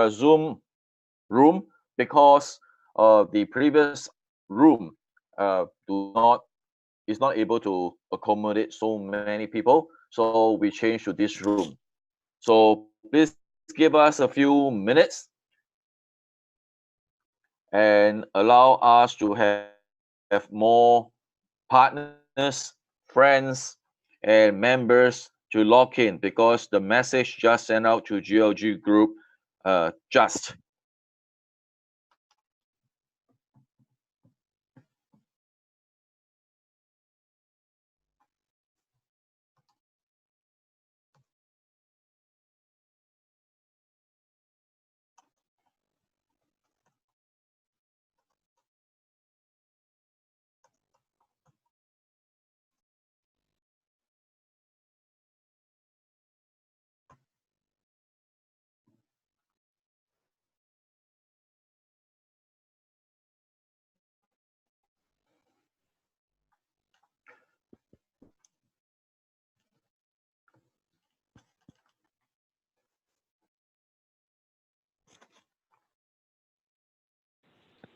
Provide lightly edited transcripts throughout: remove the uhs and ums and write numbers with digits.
Zoom room because the previous room is not able to accommodate so many people. So we changed to this room. So please give us a few minutes and allow us to have more partners, friends, and members to log in because the message just sent out to GLG group just.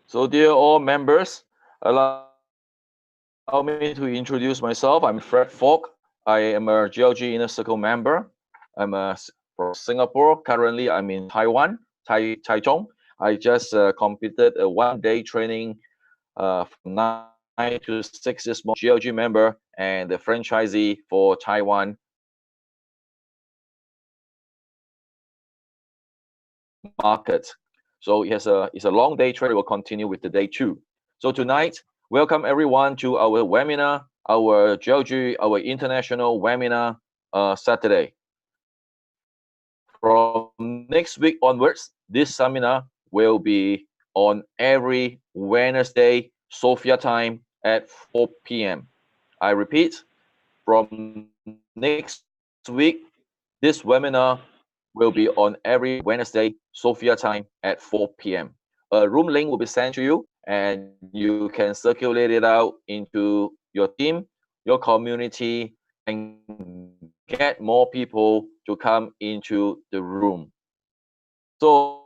So dear all members, allow me to introduce myself. I'm Fred Falk. I am a GLG Inner Circle member. I'm from Singapore. Currently, I'm in Taiwan, Taichung. I just completed a one-day training from 9 to 6 this morning. GLG member and the franchisee for Taiwan market. So it's a long day trade. We'll continue with the day 2. So tonight, welcome everyone to our webinar, our GLG, our international webinar Saturday. From next week onwards, this seminar will be on every Wednesday, Sofia time at 4 p.m. I repeat, from next week, this webinar will be on every Wednesday, Sofia time at 4 p.m. A room link will be sent to you, and you can circulate it out into your team, your community, and get more people to come into the room. So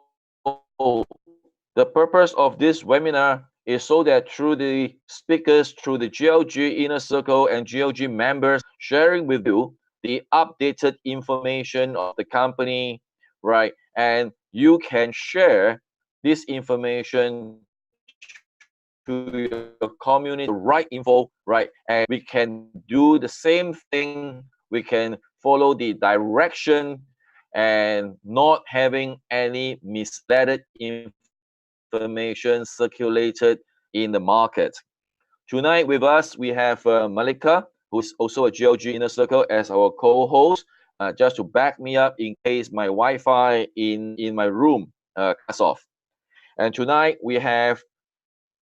the purpose of this webinar is so that through the speakers, through the GLG Inner Circle and GLG members, sharing with you the updated information of the company, right? And you can share this information to your community, the right info, right? And we can do the same thing. We can follow the direction and not having any misled information circulated in the market. Tonight with us, we have Malika, who's also a GLG Inner Circle as our co-host, just to back me up in case my Wi-Fi in my room cuts off. And tonight we have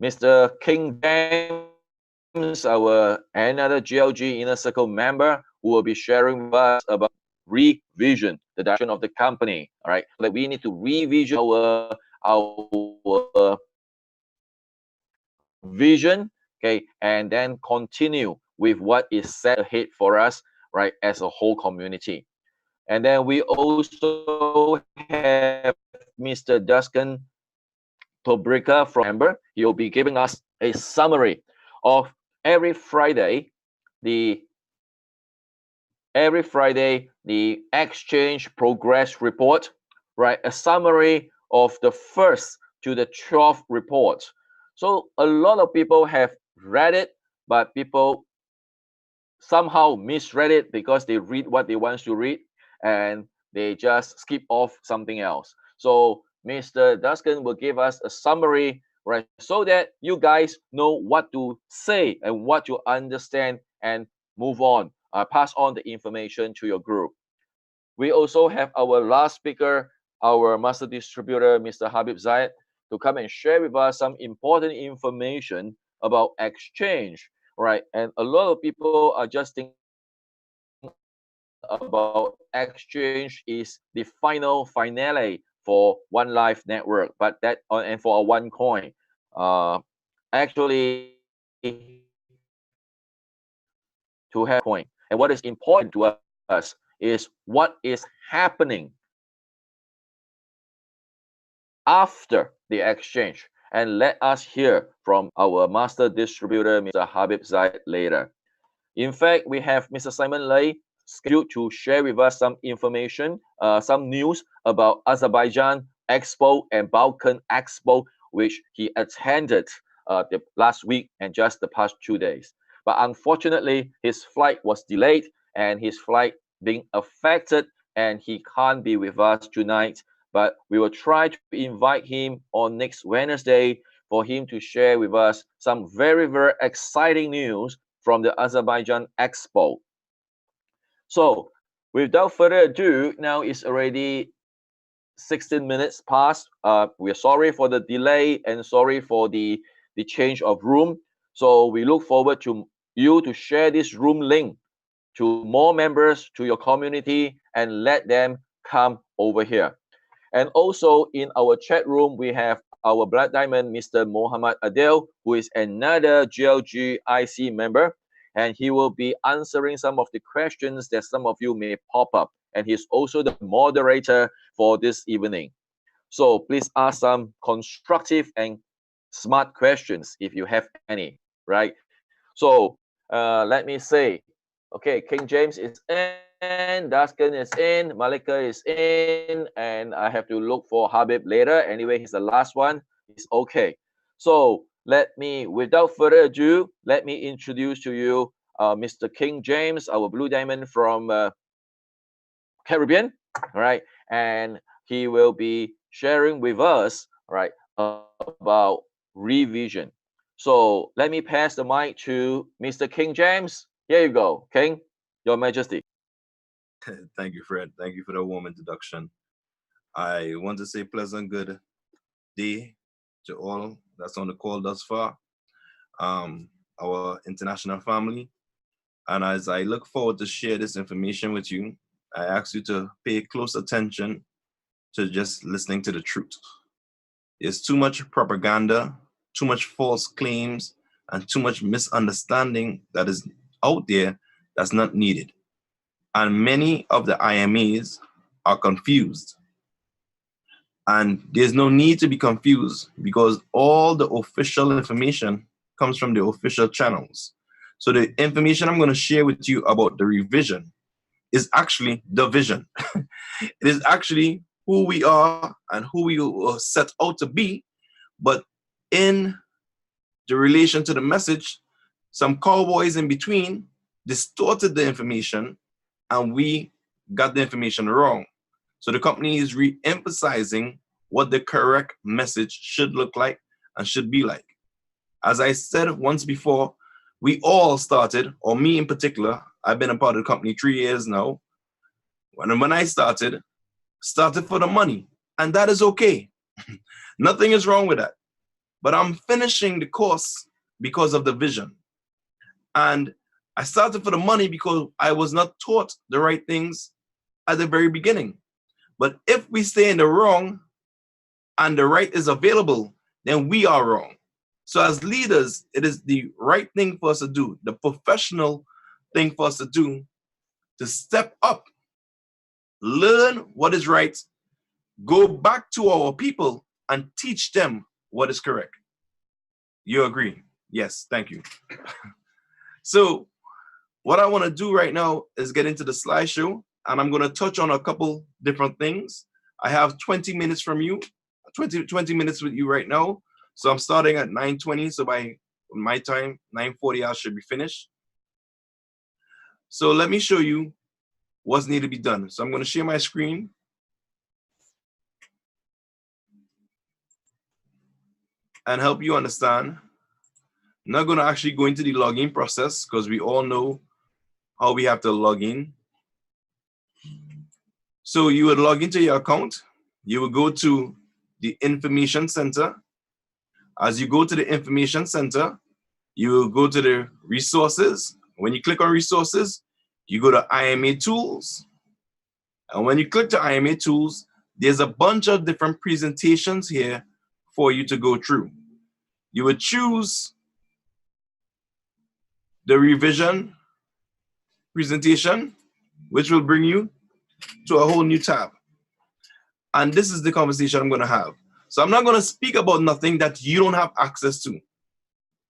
Mr. King James, our another GLG Inner Circle member, who will be sharing with us about revision, the direction of the company. All right, that we need to revision our vision, okay, and then continue with what is set ahead for us, right, as a whole community. And then we also have Mr. Duscan Tobrika from member. He'll be giving us a summary of every Friday, the exchange progress report, right? A summary of the first to the 12th report. So a lot of people have read it, but people somehow misread it because they read what they want to read and they just skip off something else. So Mr. Duscan will give us a summary, right, so that you guys know what to say and what to understand and move on, pass on the information to your group. We also have our last speaker, our master distributor, Mr. Habib Zayed, to come and share with us some important information about exchange, right? And a lot of people are just thinking about exchange is the finale for One Life Network, but that and for a OneCoin. Actually, to have coin, and what is important to us is what is happening after the exchange. And let us hear from our master distributor, Mr. Habib Zaid, later. In fact, we have Mr. Simon Lay scheduled to share with us some information, some news about Azerbaijan Expo and Balkan Expo, which he attended the last week and just the past 2 days. But unfortunately, his flight was delayed and his flight being affected, and he can't be with us tonight. But we will try to invite him on next Wednesday for him to share with us some very, very exciting news from the Azerbaijan Expo. So, without further ado, now it's already 16 minutes past. We're sorry for the delay and sorry for the change of room. So we look forward to you to share this room link to more members, to your community, and let them come over here. And also in our chat room, we have our Blood Diamond, Mr. Mohammad Adeel, who is another GLG IC member, and he will be answering some of the questions that some of you may pop up. And he's also the moderator for this evening. So please ask some constructive and smart questions if you have any, right? So let me say, okay, King James is in, Duscan is in, Malika is in, and I have to look for Habib later. Anyway, he's the last one. It's okay. So let me, without further ado, let me introduce to you Mr. King James, our Blue Diamond from Caribbean, all right? And he will be sharing with us, all right, about revision. So let me pass the mic to Mr. King James. Here you go, King, Your Majesty. Thank you, Fred. Thank you for the warm introduction. I want to say pleasant good day to all that's on the call thus far, our international family. And as I look forward to share this information with you, I ask you to pay close attention to just listening to the truth. There's too much propaganda, too much false claims, and too much misunderstanding that is out there that's not needed. And many of the IMEs are confused. And there's no need to be confused because all the official information comes from the official channels. So the information I'm going to share with you about the revision is actually the vision. It is actually who we are and who we were set out to be. But in the relation to the message, some cowboys in between distorted the information and we got the information wrong. So the company is re-emphasizing what the correct message should look like and should be like. As I said once before, we all started, or me in particular, I've been a part of the company 3 years now. When I started for the money, and that is okay. Nothing is wrong with that. But I'm finishing the course because of the vision. And I started for the money because I was not taught the right things at the very beginning. But if we stay in the wrong and the right is available, then we are wrong. So as leaders, it is the right thing for us to do, the professional thing for us to do, to step up, learn what is right, go back to our people and teach them what is correct. You agree? Yes, thank you. So what I want to do right now is get into the slideshow, and I'm going to touch on a couple different things. I have 20 minutes from you, 20 minutes with you right now. So I'm starting at 9:20. So by my time, 9:40, I should be finished. So let me show you what's needed to be done. So I'm going to share my screen. And help you understand. I'm not going to actually go into the login process because we all know how we have to log in. So you would log into your account. You would go to the information center. As you go to the information center, you will go to the resources. When you click on resources, you go to IMA tools. And when you click to IMA tools, there's a bunch of different presentations here for you to go through. You would choose the revision presentation, which will bring you to a whole new tab. And this is the conversation I'm going to have. So I'm not going to speak about nothing that you don't have access to.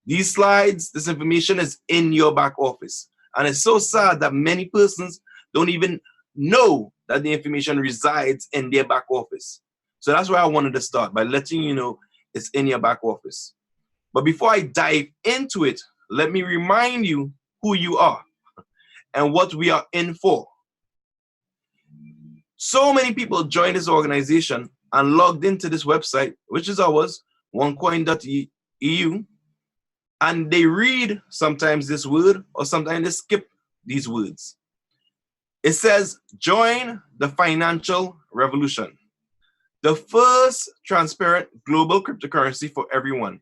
These slides, this information is in your back office. And it's so sad that many persons don't even know that the information resides in their back office. So that's where I wanted to start, by letting you know it's in your back office. But before I dive into it, let me remind you who you are and what we are in for. So many people joined this organization and logged into this website, which is ours, onecoin.eu, and they read sometimes this word or sometimes they skip these words. It says, join the financial revolution, the first transparent global cryptocurrency for everyone.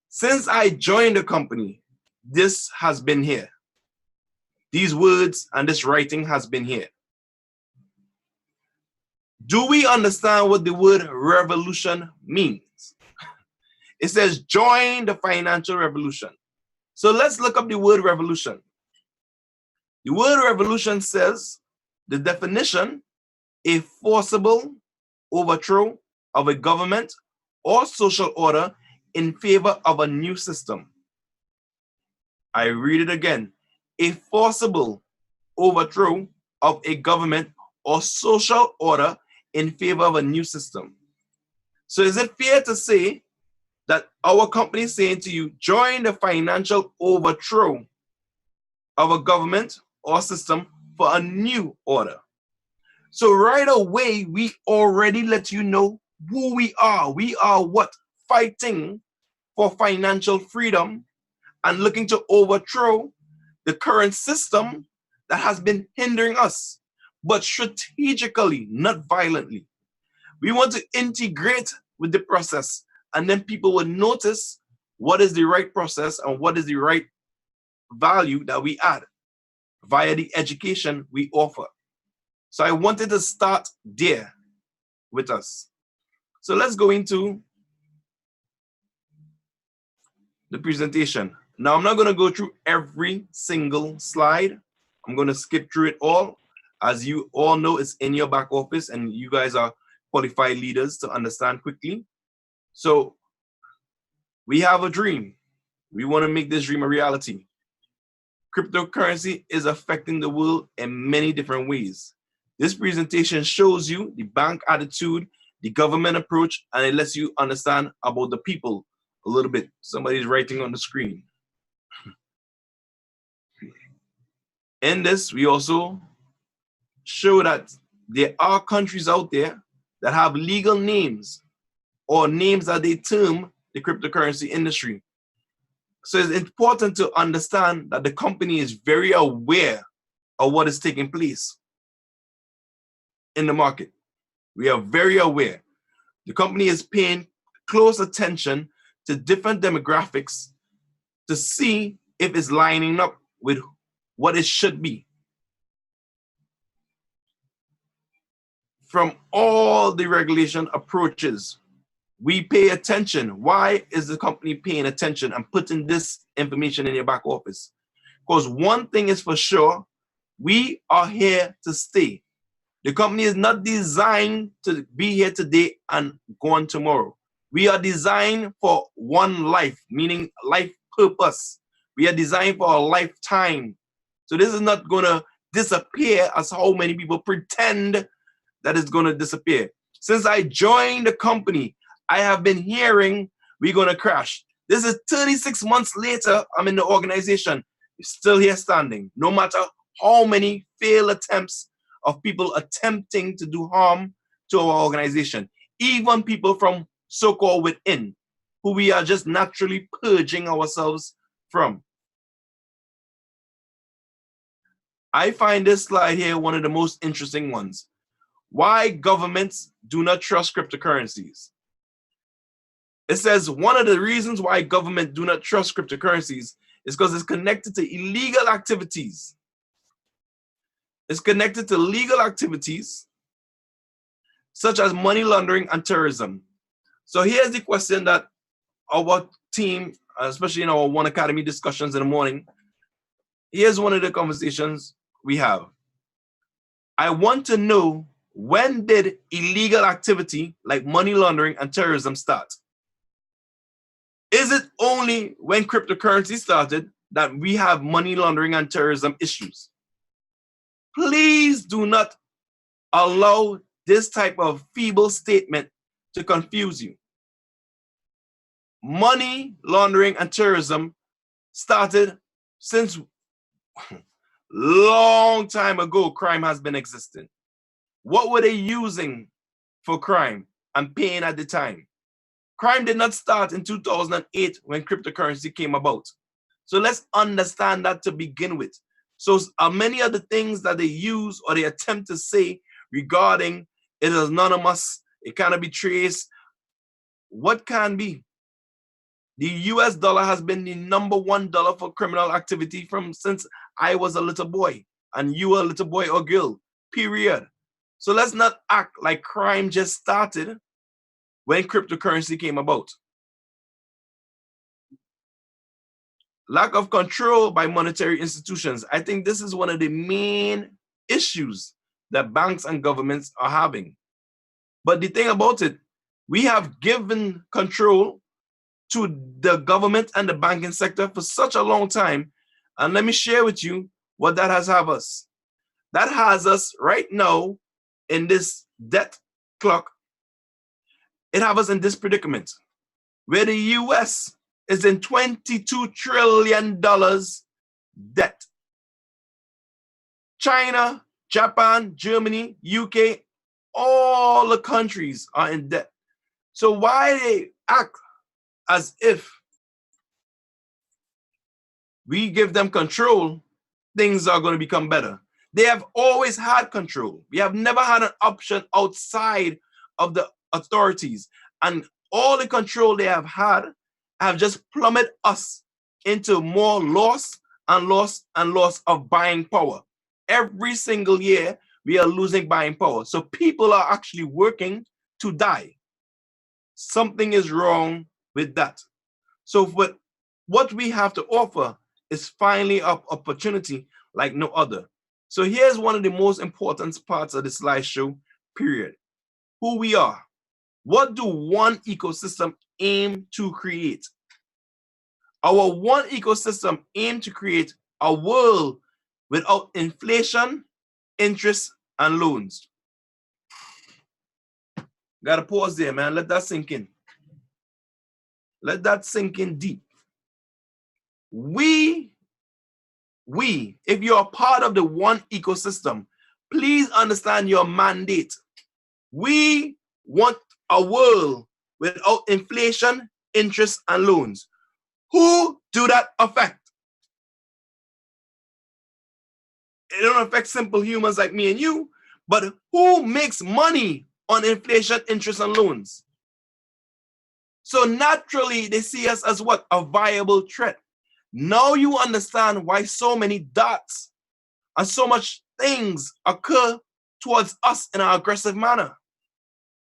Since I joined the company, this has been here. These words and this writing has been here. Do we understand what the word revolution means? It says, join the financial revolution. So let's look up the word revolution. The word revolution says, the definition, a forcible overthrow of a government or social order in favor of a new system. I read it again. A forcible overthrow of a government or social order in favor of a new system. So is it fair to say that our company is saying to you, join the financial overthrow of a government or system for a new order? So right away, we already let you know who we are. We are what? Fighting for financial freedom and looking to overthrow the current system that has been hindering us, but strategically, not violently. We want to integrate with the process, and then people will notice what is the right process and what is the right value that we add via the education we offer. So I wanted to start there with us. So let's go into the presentation. Now, I'm not going to go through every single slide. I'm going to skip through it all. As you all know, it's in your back office, and you guys are qualified leaders to understand quickly. So we have a dream. We want to make this dream a reality. Cryptocurrency is affecting the world in many different ways. This presentation shows you the bank attitude, the government approach, and it lets you understand about the people a little bit. Somebody's writing on the screen. In this, we also show that there are countries out there that have legal names or names that they term the cryptocurrency industry. So it's important to understand that the company is very aware of what is taking place in the market. We are very aware. The company is paying close attention to different demographics to see if it's lining up with what it should be. From all the regulation approaches, we pay attention. Why is the company paying attention and putting this information in your back office? Because one thing is for sure, we are here to stay. The company is not designed to be here today and gone tomorrow. We are designed for one life, meaning life purpose. We are designed for a lifetime. So this is not going to disappear as how many people pretend that it's going to disappear. Since I joined the company, I have been hearing we're going to crash. This is 36 months later, I'm in the organization. We're still here standing, no matter how many failed attempts of people attempting to do harm to our organization, even people from so-called within, who we are just naturally purging ourselves from. I find this slide here one of the most interesting ones. Why governments do not trust cryptocurrencies. It says one of the reasons why government do not trust cryptocurrencies is because it's connected to illegal activities. It's connected to legal activities such as money laundering and terrorism. So here's the question that our team, especially in our One Academy discussions in the morning, here's one of the conversations we have. I want to know When did illegal activity like money laundering and terrorism start? Is it only when cryptocurrency started that we have money laundering and terrorism issues? Please do not allow this type of feeble statement to confuse you. Money laundering and terrorism started since long time ago. Crime has been existing. What were they using for crime and paying at the time? Crime did not start in 2008 when cryptocurrency came about. So let's understand that to begin with. So many of the things that they use or they attempt to say regarding it is anonymous, it cannot be traced. What can be? The US dollar has been the #1 for criminal activity since I was a little boy and you were a little boy or girl, period. So let's not act like crime just started when cryptocurrency came about. Lack of control by monetary institutions. I think this is one of the main issues that banks and governments are having. But the thing about it, we have given control to the government and the banking sector for such a long time. And let me share with you what that has have us. That has us right now in this debt clock. It has us in this predicament where the US is in $22 trillion debt. China, Japan, Germany, UK, all the countries are in debt. So why they act as if we give them control, things are going to become better? They have always had control. We have never had an option outside of the authorities. And all the control they have had have just plummeted us into more loss and loss and loss of buying power. Every single year, we are losing buying power. So people are actually working to die. Something is wrong with that. So what we have to offer is finally an opportunity like no other. So here's one of the most important parts of the slideshow, period. Who we are. What do one ecosystem aim to create? Our one ecosystem aim to create a world without inflation, interest, and loans. Gotta pause there, man. Let that sink in. Let that sink in deep. If you're part of the one ecosystem, please understand your mandate. We want a world without inflation, interest, and loans. Who do that affect? It don't affect simple humans like me and you, but who makes money on inflation, interest, and loans? So naturally, they see us as what? A viable threat. Now you understand why so many dots and so much things occur towards us in an aggressive manner.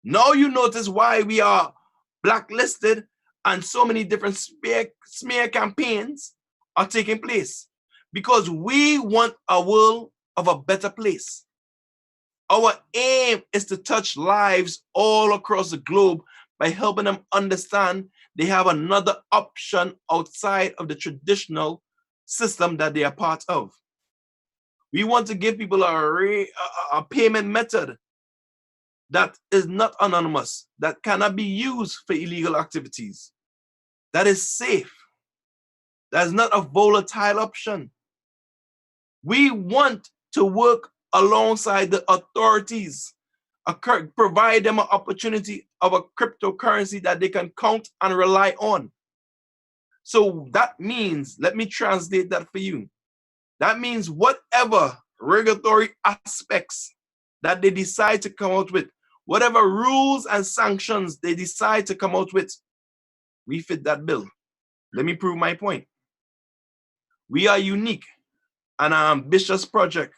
Now you notice why we are blacklisted and so many different smear campaigns are taking place. Because we want a world of a better place. Our aim is to touch lives all across the globe by helping them understand they have another option outside of the traditional system that they are part of. We want to give people a payment method that is not anonymous, that cannot be used for illegal activities, that is safe, that is not a volatile option. We want to work alongside the authorities, provide them an opportunity of a cryptocurrency that they can count and rely on. So that means, let me translate that for you. That means whatever regulatory aspects that they decide to come out with, whatever rules and sanctions they decide to come out with, we fit that bill. Let me prove my point. We are unique and an ambitious project.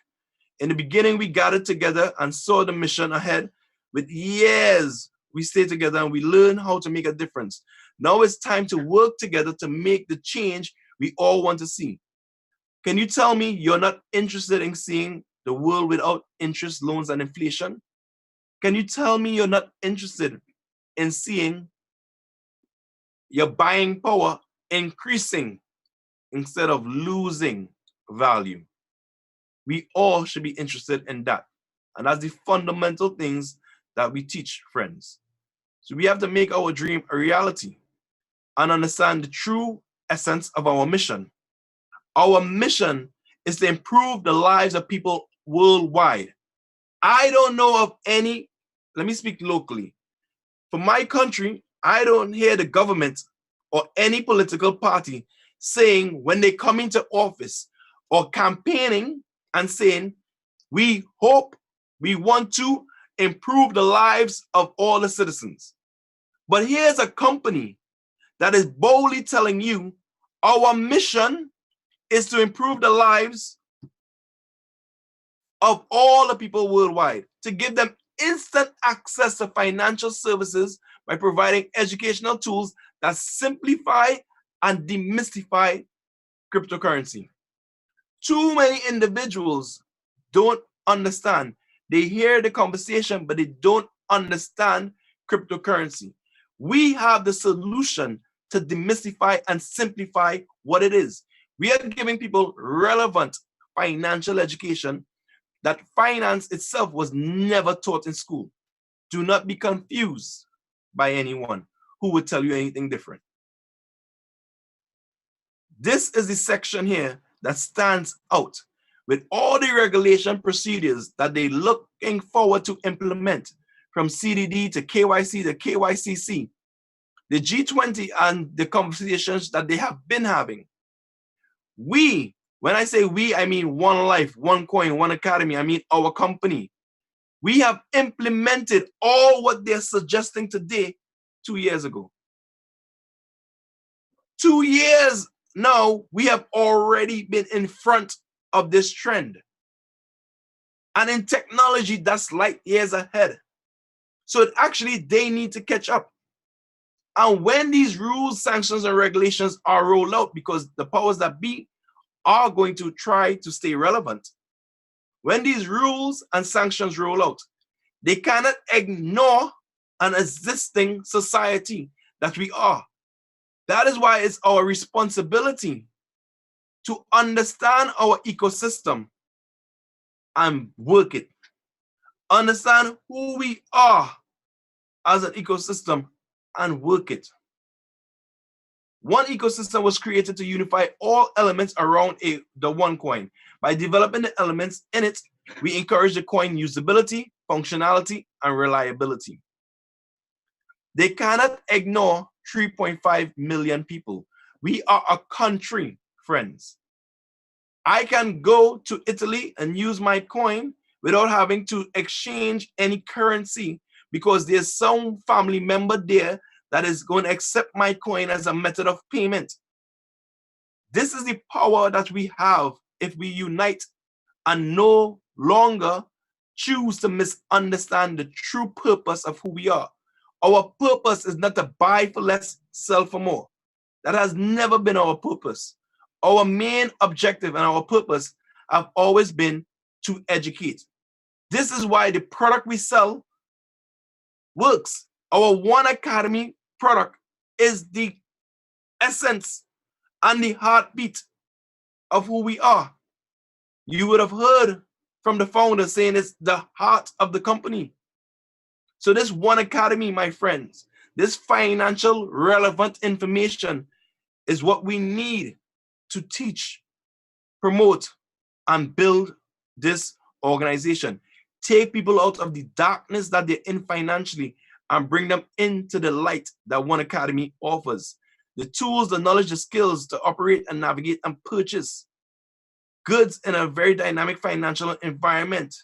In the beginning, we gathered together and saw the mission ahead. With years, we stayed together and we learned how to make a difference. Now it's time to work together to make the change we all want to see. Can you tell me you're not interested in seeing the world without interest, loans, and inflation? Can you tell me you're not interested in seeing your buying power increasing instead of losing value? We all should be interested in that. And that's the fundamental things that we teach, friends. So we have to make our dream a reality and understand the true essence of our mission. Our mission is to improve the lives of people worldwide. I don't know of any, let me speak locally. For my country, I don't hear the government or any political party saying when they come into office or campaigning and saying, we hope, we want to improve the lives of all the citizens. But here's a company that is boldly telling you, our mission is to improve the lives of all the people worldwide, to give them instant access to financial services by providing educational tools that simplify and demystify cryptocurrency. Too many individuals don't understand. They hear the conversation, but they don't understand cryptocurrency. We have the solution to demystify and simplify what it is. We are giving people relevant financial education that finance itself was never taught in school. Do not be confused by anyone who would tell you anything different. This is the section here that stands out with all the regulation procedures that they're looking forward to implement, from CDD to KYC to KYCC, the G20 and the conversations that they have been having. We, when I say we, I mean One Life, One Coin, One Academy, I mean our company. We have implemented all what they're suggesting today 2 years ago. 2 years now, we have already been in front of this trend. And in technology, that's light years ahead. So actually, they need to catch up. And when these rules, sanctions, and regulations are rolled out, because the powers that be are going to try to stay relevant, when these rules and sanctions roll out, they cannot ignore an existing society that we are. That is why it's our responsibility to understand our ecosystem and work it. Understand who we are as an ecosystem and work it. One ecosystem was created to unify all elements around the one coin. By developing the elements in it, we encourage the coin usability, functionality, and reliability. They cannot ignore 3.5 million people. We are a country, friends. I can go to Italy and use my coin without having to exchange any currency, because there's some family member there that is going to accept my coin as a method of payment. This is the power that we have if we unite and no longer choose to misunderstand the true purpose of who we are. Our purpose is not to buy for less, sell for more. That has never been our purpose. Our main objective and our purpose have always been to educate. This is why the product we sell works. Our One Academy product is the essence and the heartbeat of who we are. You would have heard from the founder saying it's the heart of the company. So this One Academy, my friends, this financial relevant information is what we need to teach, promote, and build this organization. Take people out of the darkness that they're in financially and bring them into the light that One Academy offers. The tools, the knowledge, the skills to operate and navigate and purchase goods in a very dynamic financial environment.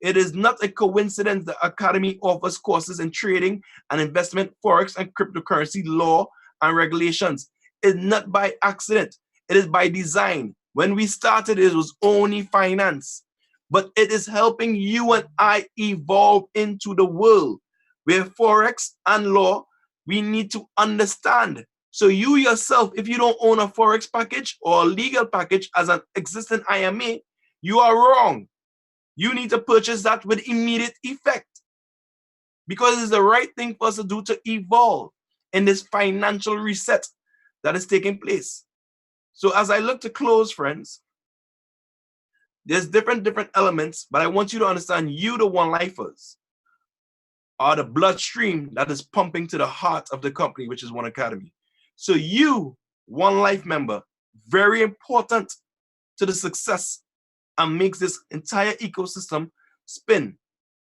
It is not a coincidence the Academy offers courses in trading and investment, forex and cryptocurrency law and regulations. It's not by accident. It is by design. When we started, it was only finance, but it is helping you and I evolve into the world where forex and law, we need to understand. So you yourself, if you don't own a forex package or a legal package as an existing IMA, you are wrong. You need to purchase that with immediate effect. because it's the right thing for us to do to evolve in this financial reset that is taking place. So as I look to close, friends, there's different elements, but I want you to understand you, the one lifers, are the bloodstream that is pumping to the heart of the company, which is One Academy. So you, One Life member, very important to the success and makes this entire ecosystem spin.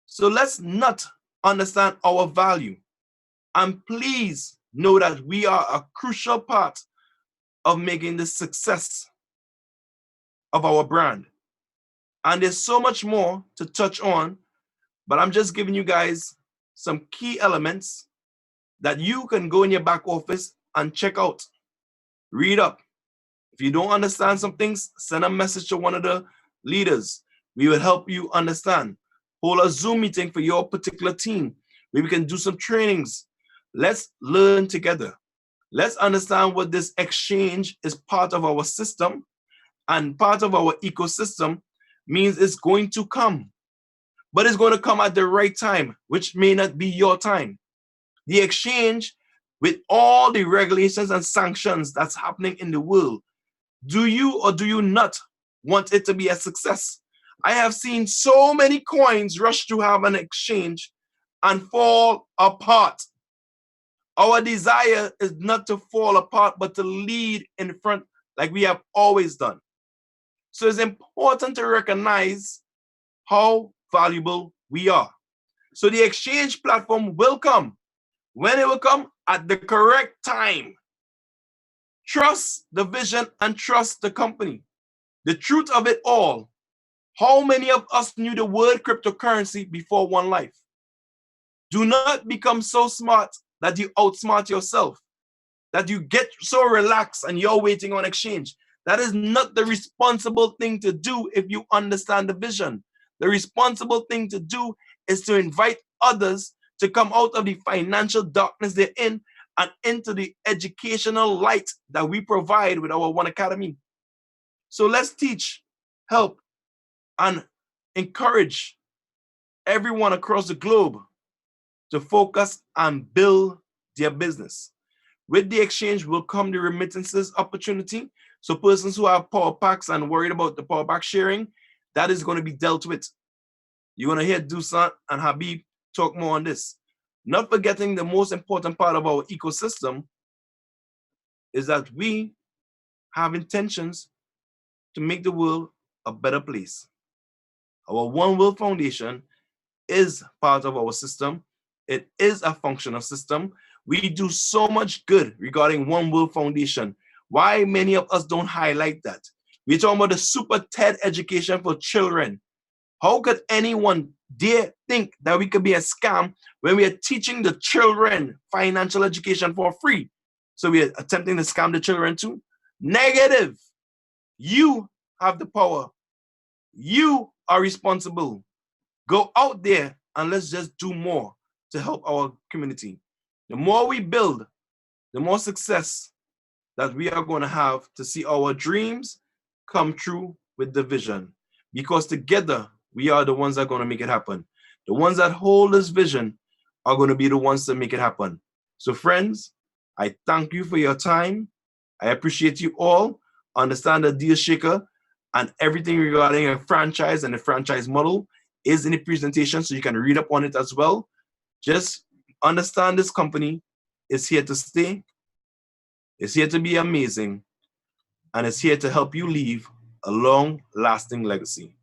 So let's not understand our value. And please know that we are a crucial part of making the success of our brand. And there's so much more to touch on, but I'm just giving you guys some key elements that you can go in your back office and check out. Read up. If you don't understand some things, send a message to one of the leaders. We will help you understand. Hold a Zoom meeting for your particular team where we can do some trainings. Let's learn together. Let's understand what this exchange is part of our system, and part of our ecosystem means it's going to come, but it's going to come at the right time, which may not be your time. The exchange, with all the regulations and sanctions that's happening in the world, do you or do you not want it to be a success? I have seen so many coins rush to have an exchange and fall apart. Our desire is not to fall apart, but to lead in front like we have always done. So it's important to recognize how valuable we are. So the exchange platform will come. When it will come? At the correct time. Trust the vision and trust the company. The truth of it all, how many of us knew the word cryptocurrency before One Life? Do not become so smart that you outsmart yourself, that you get so relaxed and you're waiting on exchange. That is not the responsible thing to do if you understand the vision. The responsible thing to do is to invite others to come out of the financial darkness they're in and into the educational light that we provide with our One Academy. So let's teach, help, and encourage everyone across the globe to focus and build their business. With the exchange will come the remittances opportunity. So persons who have power packs and worried about the power pack sharing, that is going to be dealt with. You're going to hear Duscan and Habib talk more on this. Not forgetting the most important part of our ecosystem is that we have intentions to make the world a better place. Our One World Foundation is part of our system. It is a functional system. We do so much good regarding One World Foundation. Why many of us don't highlight that? We're talking about the Super TED education for children. How could anyone dare think that we could be a scam when we are teaching the children financial education for free? So we are attempting to scam the children too? Negative. You have the power. You are responsible. Go out there and let's just do more to help our community. The more we build, the more success that we are going to have to see our dreams come true with the vision. Because together, we are the ones that are going to make it happen. The ones that hold this vision are going to be the ones that make it happen. So friends, I thank you for your time. I appreciate you all. Understand the deal shaker and everything regarding a franchise and the franchise model is in the presentation, so you can read up on it as well. Just understand this company is here to stay. It's here to be amazing. And it's here to help you leave a long-lasting legacy.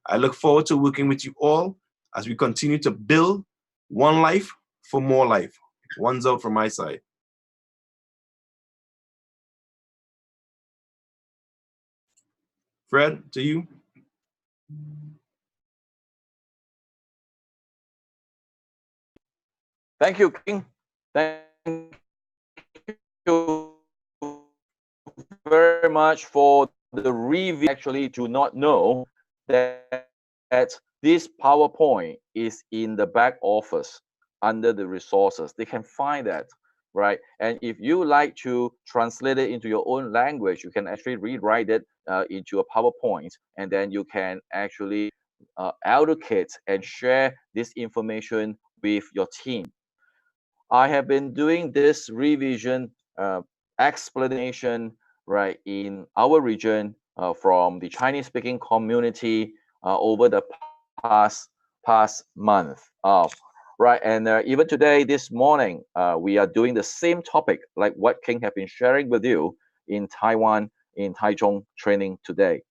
I look forward to working with you all as we continue to build one life for more life. One's out from my side. Fred, to you. Thank you, King. Thank you very much for the review. Actually, do not know that this PowerPoint is in the back office under the resources. They can find that, right? And if you like to translate it into your own language, you can actually rewrite it into a PowerPoint, and then you can actually allocate and share this information with your team. I have been doing this revision explanation right in our region from the Chinese speaking community over the past month. Right, and even today, this morning, we are doing the same topic like what King have been sharing with you in Taiwan, in Taichung training today.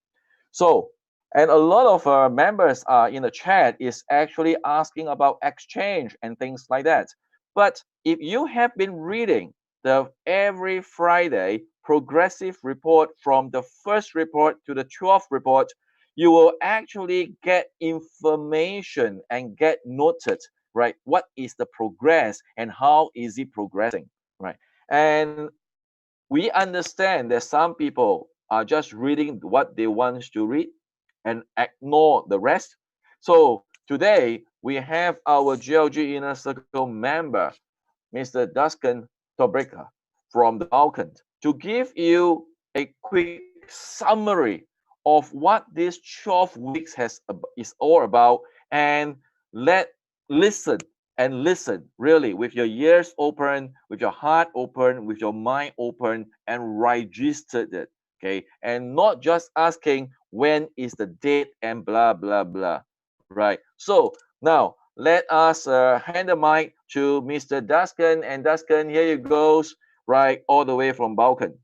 So, and a lot of members in the chat is actually asking about exchange and things like that. But if you have been reading the every Friday progressive report from the first report to the 12th report, you will actually get information and get noted, right? What is the progress and how is it progressing, right? And we understand that some people are just reading what they want to read and ignore the rest. So today we have our GLG Inner Circle member, Mr. Duscan from the Balkan, to give you a quick summary of what this 12 weeks is all about, and listen and listen really with your ears open, with your heart open, with your mind open, and registered it. Okay, and not just asking when is the date and blah blah blah. Right. So now let us hand the mic to Mr. Duscan, and Duscan, here you goes, right, all the way from Balkan.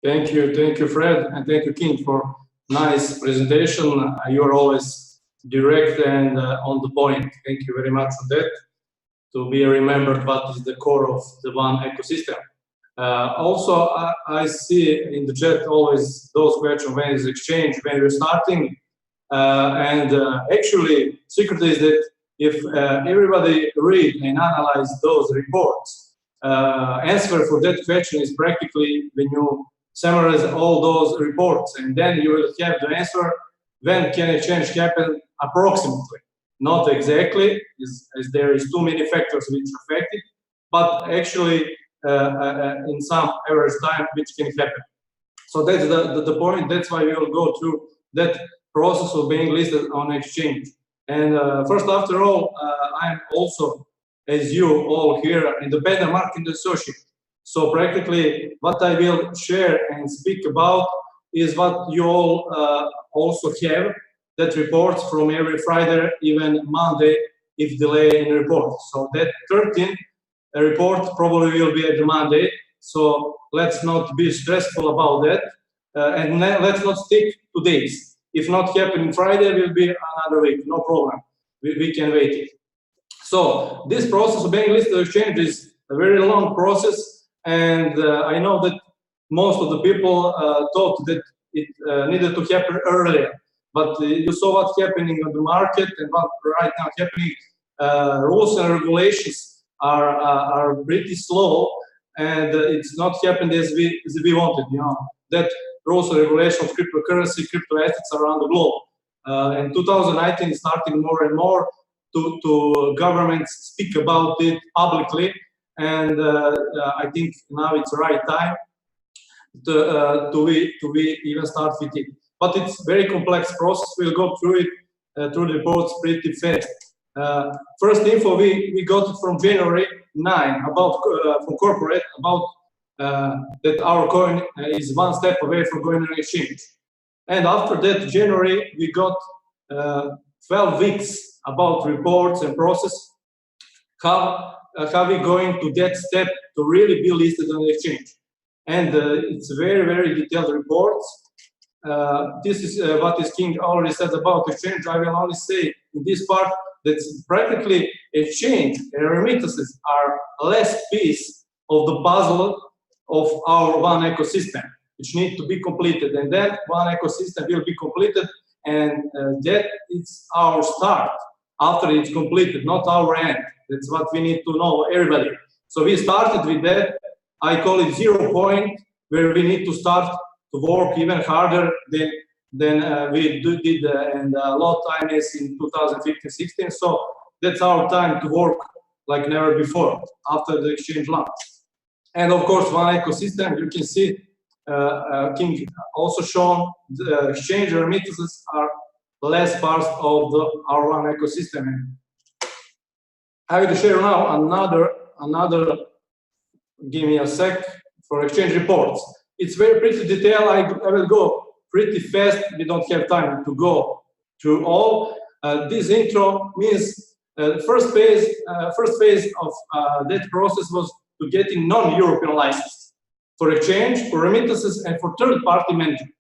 Thank you, Fred, and thank you, King, for nice presentation. You're always direct and on the point. Thank you very much for that. To be remembered what is the core of the one ecosystem. Also, I see in the chat always those questions: when is exchange, when we're starting, actually, secret is that if everybody read and analyze those reports, answer for that question is practically when you summarize all those reports, and then you will have the answer when can a change happen approximately. Not exactly, as there is too many factors which affect it, but actually in some average time which can happen. So that's the point. That's why we will go through that process of being listed on exchange. And first, after all, I'm also, as you all here, independent market associate. So practically what I will share and speak about is what you all also have, that reports from every Friday, even Monday, if delay in report. So that 13th report probably will be at the Monday. So let's not be stressful about that. And let's not stick to days. If not happening Friday, will be another week, no problem. We can wait it. So this process of being listed exchange is a very long process, and I know that most of the people thought that it needed to happen earlier. But you saw what's happening on the market and what right now happening. Rules and regulations are pretty slow, and it's not happened as we wanted. You know that rules and regulations of cryptocurrency, crypto assets around the globe. And 2019 is starting more and more to governments speak about it publicly, and I think now it's the right time to we even start with it. But it's very complex process. We'll go through it through the reports pretty fast. First info we got it from January 9 about from corporate about that our coin is one step away from going on exchange. And after that, January, we got 12 weeks about reports and process. How we going to that step to really be listed on the exchange? And it's very, very detailed reports. This is what is King already said about exchange. I will only say in this part that practically exchange and remittances are less piece of the puzzle of our one ecosystem, which need to be completed, and that one ecosystem will be completed, and that is our start after it's completed, not our end. That's what we need to know, everybody. So we started with that. I call it 0 point, where we need to start to work even harder than we did, and a lot of time is in 2015-16. So that's our time to work like never before after the exchange launch. And of course, one ecosystem, you can see King also shown the exchange remittances are less part of our one ecosystem. I will share now another. Give me a sec for exchange reports. It's very pretty detailed. I will go pretty fast. We don't have time to go through all. This intro means first phase of that process was to getting non-European license for exchange, for remittances, and for third-party management.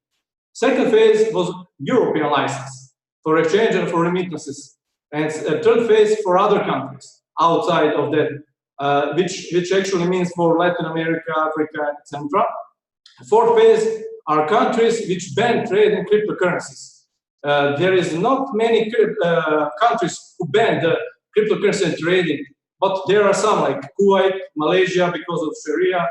Second phase was European license for exchange and for remittances, and third phase for other countries outside of that, which actually means for Latin America, Africa, etc. Fourth phase are countries which ban trade in cryptocurrencies. There is not many countries who ban the cryptocurrency trading, but there are some like Kuwait, Malaysia, because of Sharia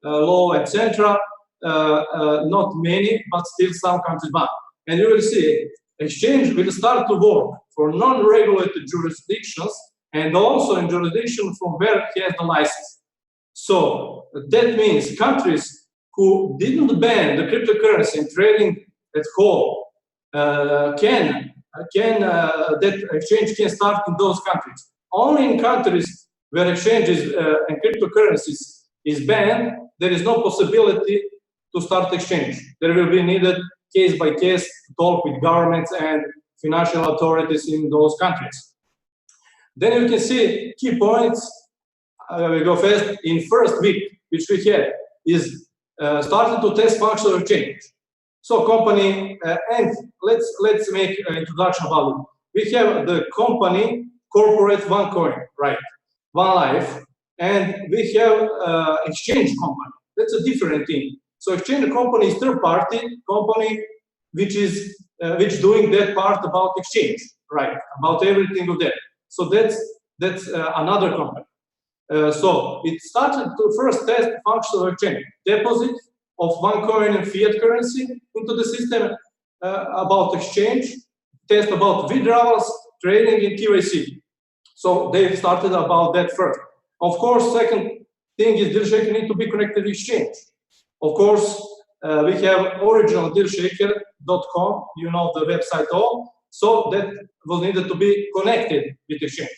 law, etc. Not many, but still some countries ban. And you will see exchange will start to work for non-regulated jurisdictions and also in jurisdiction from where he has the license. So that means countries who didn't ban the cryptocurrency and trading at whole that exchange can start in those countries. Only in countries where exchanges and cryptocurrencies is banned, there is no possibility to start exchange. There will be needed case by case to talk with governments and financial authorities in those countries. Then you can see key points. We go fast. In first week, which we had, is started to test functional exchange. So company, and let's make an introduction about it. We have the company corporate OneCoin, right? One Life, and we have exchange company. That's a different thing. So exchange company is third party company, which doing that part about exchange, right? About everything of that. So that's another company. So it started to first test functional exchange, deposit of OneCoin and fiat currency into the system, about exchange, test about withdrawals, trading, and KYC. So they started about that first. Of course, second thing is deal shaker need to be connected to exchange. Of course, we have original dealshaker.com, you know the website all. So that was needed to be connected with exchange.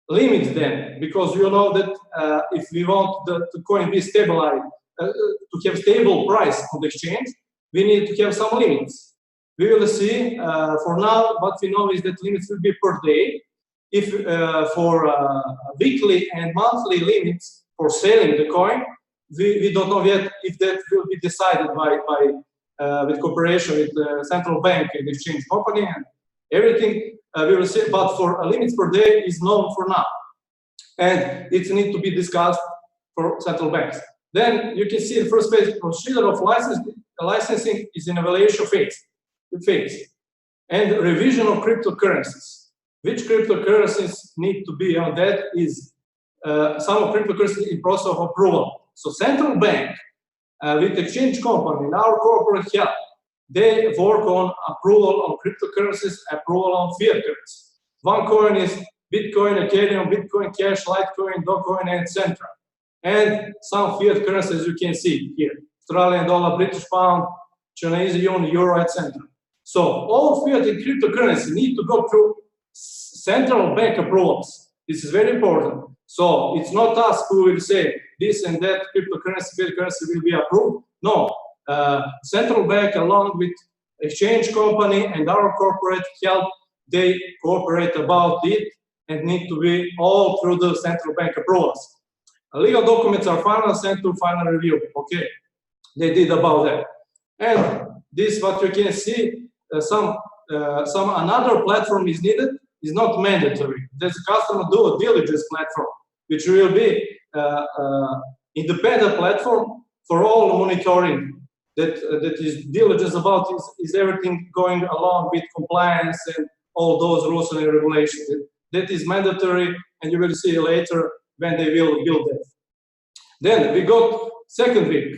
Limits then, because you know that if we want the coin be stabilized, to have stable price on the exchange, we need to have some limits. We will see. For now, what we know is that limits will be per day. If for weekly and monthly limits for selling the coin, we don't know yet if that will be decided with cooperation with the central bank and exchange company and everything. We will see, but for limits per day is known for now, and it needs to be discussed for central banks. Then you can see the first phase procedure of licensing is in evaluation phase, and revision of cryptocurrencies. Which cryptocurrencies need to be on that is some of cryptocurrencies in process of approval. So central bank with exchange company in our corporate help, they work on approval on cryptocurrencies, approval on fiat currency. OneCoin is Bitcoin, Ethereum, Bitcoin Cash, Litecoin, Dogecoin, etc. And some fiat currencies you can see here: Australian dollar, British pound, Chinese yuan, euro, etc. So all fiat and cryptocurrency need to go through central bank approvals. This is very important. So it's not us who will say this and that cryptocurrency, fiat currency will be approved. No, central bank along with exchange company and our corporate help, they cooperate about it and need to be all through the central bank approvals. Legal documents are final, sent to final review. Okay, they did about that. And this, what you can see, some another platform is needed, is not mandatory. There's a customer due diligence platform, which will be independent platform for all monitoring that is diligence about is everything going along with compliance and all those rules and regulations. That is mandatory, and you will see later when they will build that. Then we got second week.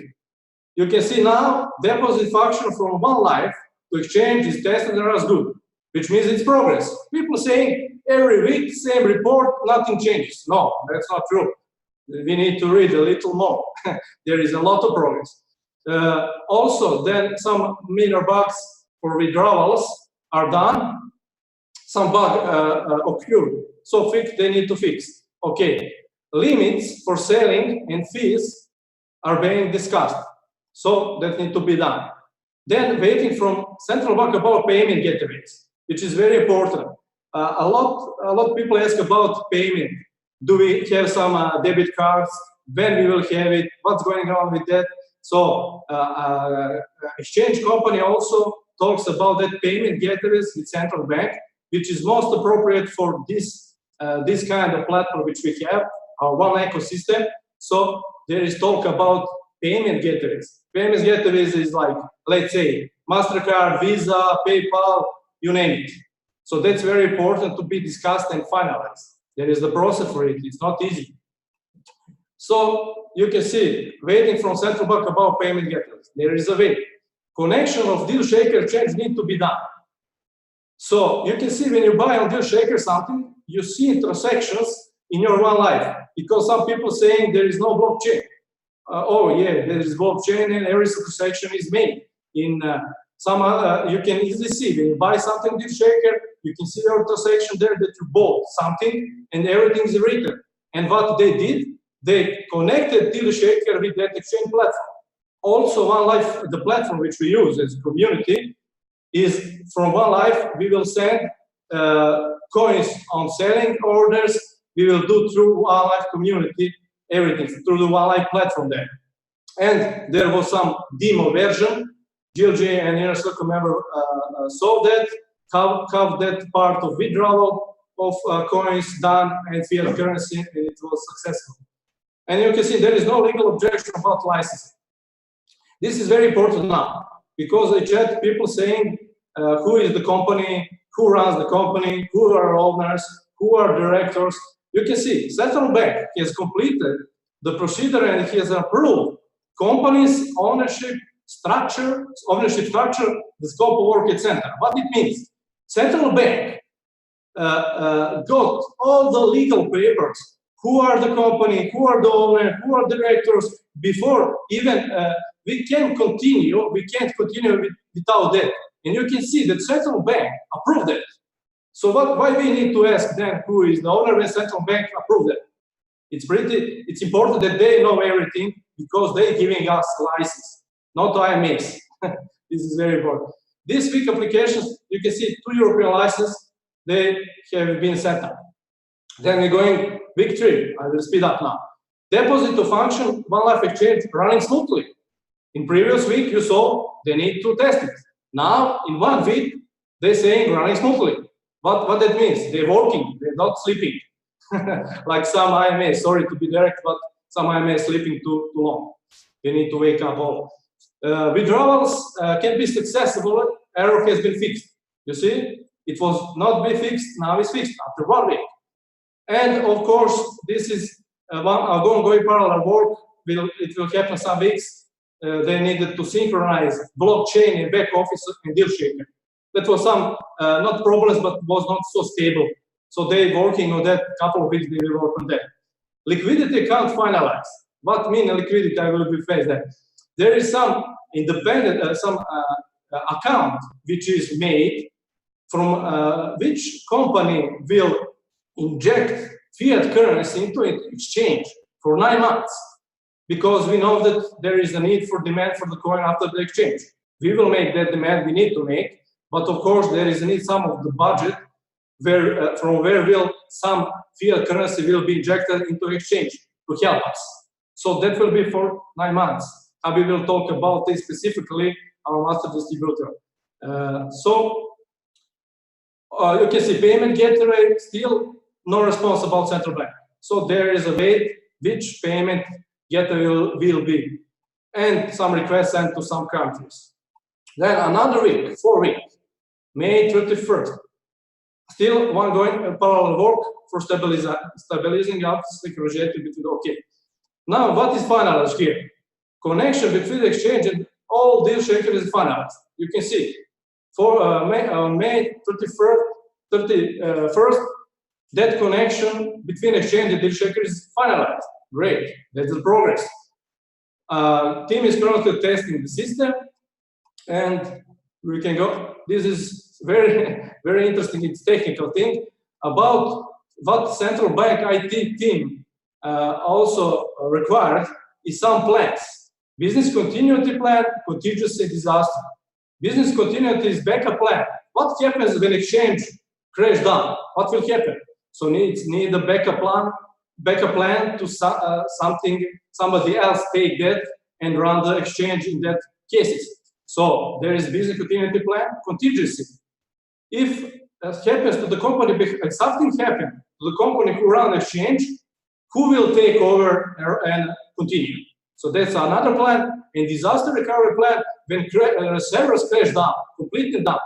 You can see now deposit function from One Life to exchange is tested and as good, which means it's progress. People saying every week, same report, nothing changes. No, that's not true. We need to read a little more. There is a lot of progress. Also, then some minor bugs for withdrawals are done. Some bug occurred So they need to fix. Okay, limits for selling and fees are being discussed. So that need to be done. Then waiting from central bank about payment gateways, which is very important. A lot of people ask about payment. Do we have some debit cards? When we will have it? What's going on with that? So exchange company also talks about that payment gateways with central bank, which is most appropriate for this kind of platform which we have, our one ecosystem. So there is talk about payment gateways. Payment gateways is like, let's say, MasterCard, Visa, PayPal, you name it. So that's very important to be discussed and finalized. There is the process for it. It's not easy. So you can see, waiting from central bank about payment gateways. There is a way. Connection of deal shaker chains need to be done. So you can see when you buy on deal shaker something, you see transactions in your one life, because some people saying there is no blockchain. Oh yeah, there is blockchain and every transaction is made. In you can easily see when you buy something deal shaker, you can see your transaction there that you bought something and everything is written. And what they did, they connected deal shaker with that exchange platform. Also, One Life, the platform which we use as a community, is from One Life. We will send coins on selling orders. We will do through One Life community everything through the One Life platform there. And there was some demo version. GLG and inner circle member saw that, how that part of withdrawal of coins done and fiat currency, and it was successful. And you can see there is no legal objection about licensing. This is very important now, because I chat people saying who is the company, who runs the company, who are owners, who are directors. You can see central bank has completed the procedure and he has approved company's ownership structure, the scope of work, etc. What it means? Central bank got all the legal papers. Who are the company? Who are the owner? Who are directors? Before even we can't continue without that. And you can see that central bank approved it. So why we need to ask them who is the owner when central bank approved it? It's important that they know everything, because they're giving us license, not IMX. This is very important. These week applications, you can see 2 European licenses, they have been set up. Then we're going week 3. I will speed up now. Deposit to function, One Life exchange running smoothly. In previous week, you saw they need to test it. Now, in 1 week, they're saying running smoothly. What that means? They're working, they're not sleeping. Like some IMA, sorry to be direct, but some IMA sleeping too long. They need to wake up all. Withdrawals can be successful, error has been fixed. You see, it was not be fixed, now it's fixed after 1 week. And of course, this is ongoing parallel work. It will happen some weeks. They needed to synchronize blockchain and back office and deal shaker. That was some, not problems, but was not so stable. So they working on that, couple of weeks they will work on that. Liquidity account finalized. What mean liquidity? I will be faced that. There is some independent, account which is made from which company will inject fiat currency into an exchange for 9 months. Because we know that there is a need for demand for the coin after the exchange. We will make that demand we need to make, but of course there is a need some of the budget where from where will some fiat currency will be injected into exchange to help us. So that will be for 9 months. Habib will talk about this specifically, our master distributor. You can see payment gateway, still no response about central bank. So there is a wait which payment gateway will be, and some requests sent to some countries. Then another week, 4 weeks, May 31st. Still one going parallel work for stabilizing out synchronization between. Okay. Now what is finalized here? Connection between the exchange and all deal shakers is finalized. You can see for May 31st, that connection between exchange and deal shakers is finalized. Great, that's the progress. Team is currently testing the system, and we can go. This is very, very interesting. It's technical thing about what central bank IT team also required is some plans. Business continuity plan, contingency, disaster. Business continuity is backup plan. What happens when exchange crash down? What will happen? So need a backup plan to somebody else take that and run the exchange in that cases. So there is business continuity plan, contingency. If happens to the company, if something happened to the company who run exchange, who will take over and continue? So that's another plan. And disaster recovery plan, when servers crash down, completely down,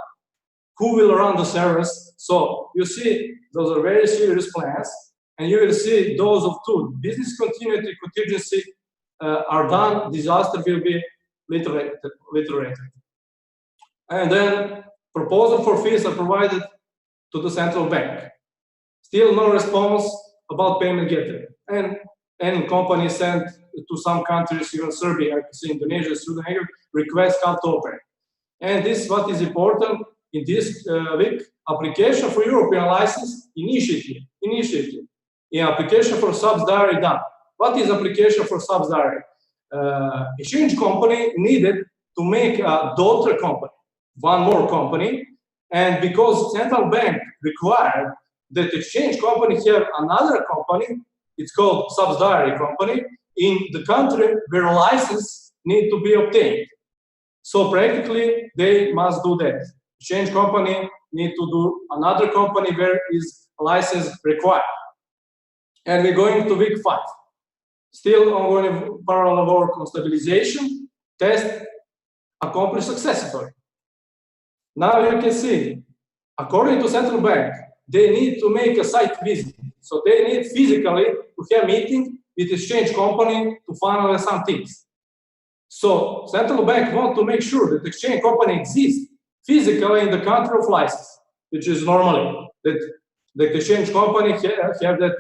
who will run the servers? So you see, those are very serious plans. And you will see those of two. Business continuity, contingency are done. Disaster will be literated. And then proposal for fees are provided to the central bank. Still no response about payment gateway. And companies sent to some countries, even Serbia, Indonesia, Sudan, request how to operate. And this is what is important in this week. Application for European license initiative. In application for subsidiary done. What is application for subsidiary? Exchange company needed to make a daughter company, one more company, and because central bank required that exchange company have another company, it's called subsidiary company, in the country where license need to be obtained. So practically, they must do that. Exchange company need to do another company where is license required. And we're going to week 5. Still ongoing parallel work on stabilization, test accomplished successfully. Now you can see, according to central bank, they need to make a site visit. So they need physically to have meeting with exchange company to finalize some things. So central bank want to make sure that exchange company exists physically in the country of license, which is normally that the exchange company have that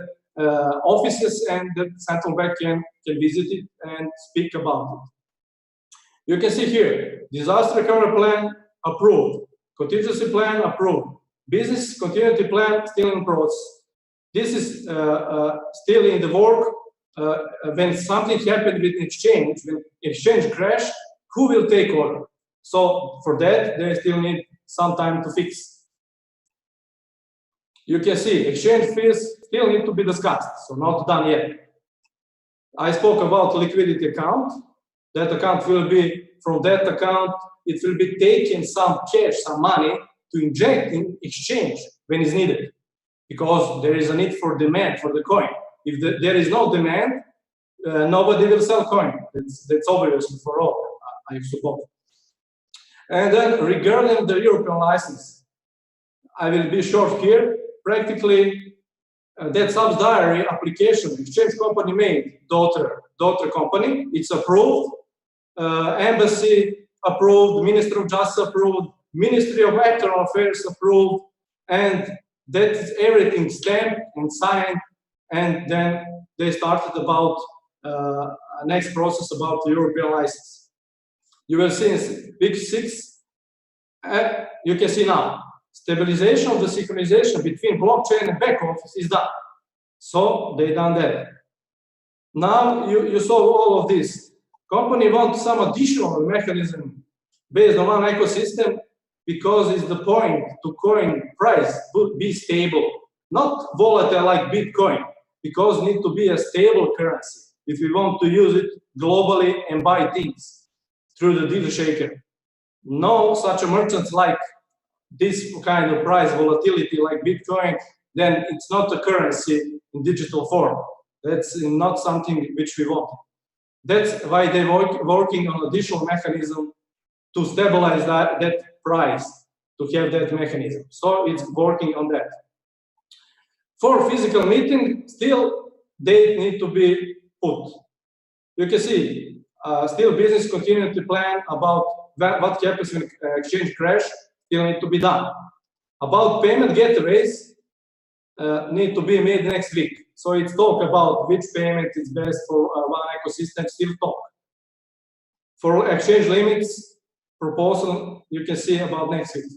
offices and the central bank can visit it and speak about it. You can see here, disaster recovery plan approved, contingency plan approved, business continuity plan still in process. This is still in the work. When something happened with exchange, when exchange crash, who will take over? So for that, they still need some time to fix. You can see exchange fees still need to be discussed, so not done yet. I spoke about liquidity account. That account will be, from that account, it will be taking some cash, some money to inject in exchange when it's needed, because there is a need for demand for the coin. If there is no demand, nobody will sell coin. That's obvious for all, I suppose. And then regarding the European license, I will be short here. Practically, that subsidiary application, exchange company made, daughter company, it's approved. Embassy approved, Ministry of Justice approved, Ministry of External Affairs approved, and that is everything stamped and signed. And then they started about next process about the European license. You will see in week 6, you can see now, stabilization of the synchronization between blockchain and back office is done. So they done that. Now you saw all of this. Company wants some additional mechanism based on one ecosystem, because it's the point to coin price would be stable, not volatile like Bitcoin, because need to be a stable currency if we want to use it globally and buy things through the deal shaker. No such a merchant like this kind of price volatility like Bitcoin, then it's not a currency in digital form. That's not something which we want. That's why they're working on additional mechanism to stabilize that price, to have that mechanism. So it's working on that. For physical meeting, still they need to be put. You can see still business continuity plan about what happens when exchange crash still need to be done. About payment gateways need to be made next week. So it's talk about which payment is best for one ecosystem, still talk. For exchange limits proposal, you can see about next week.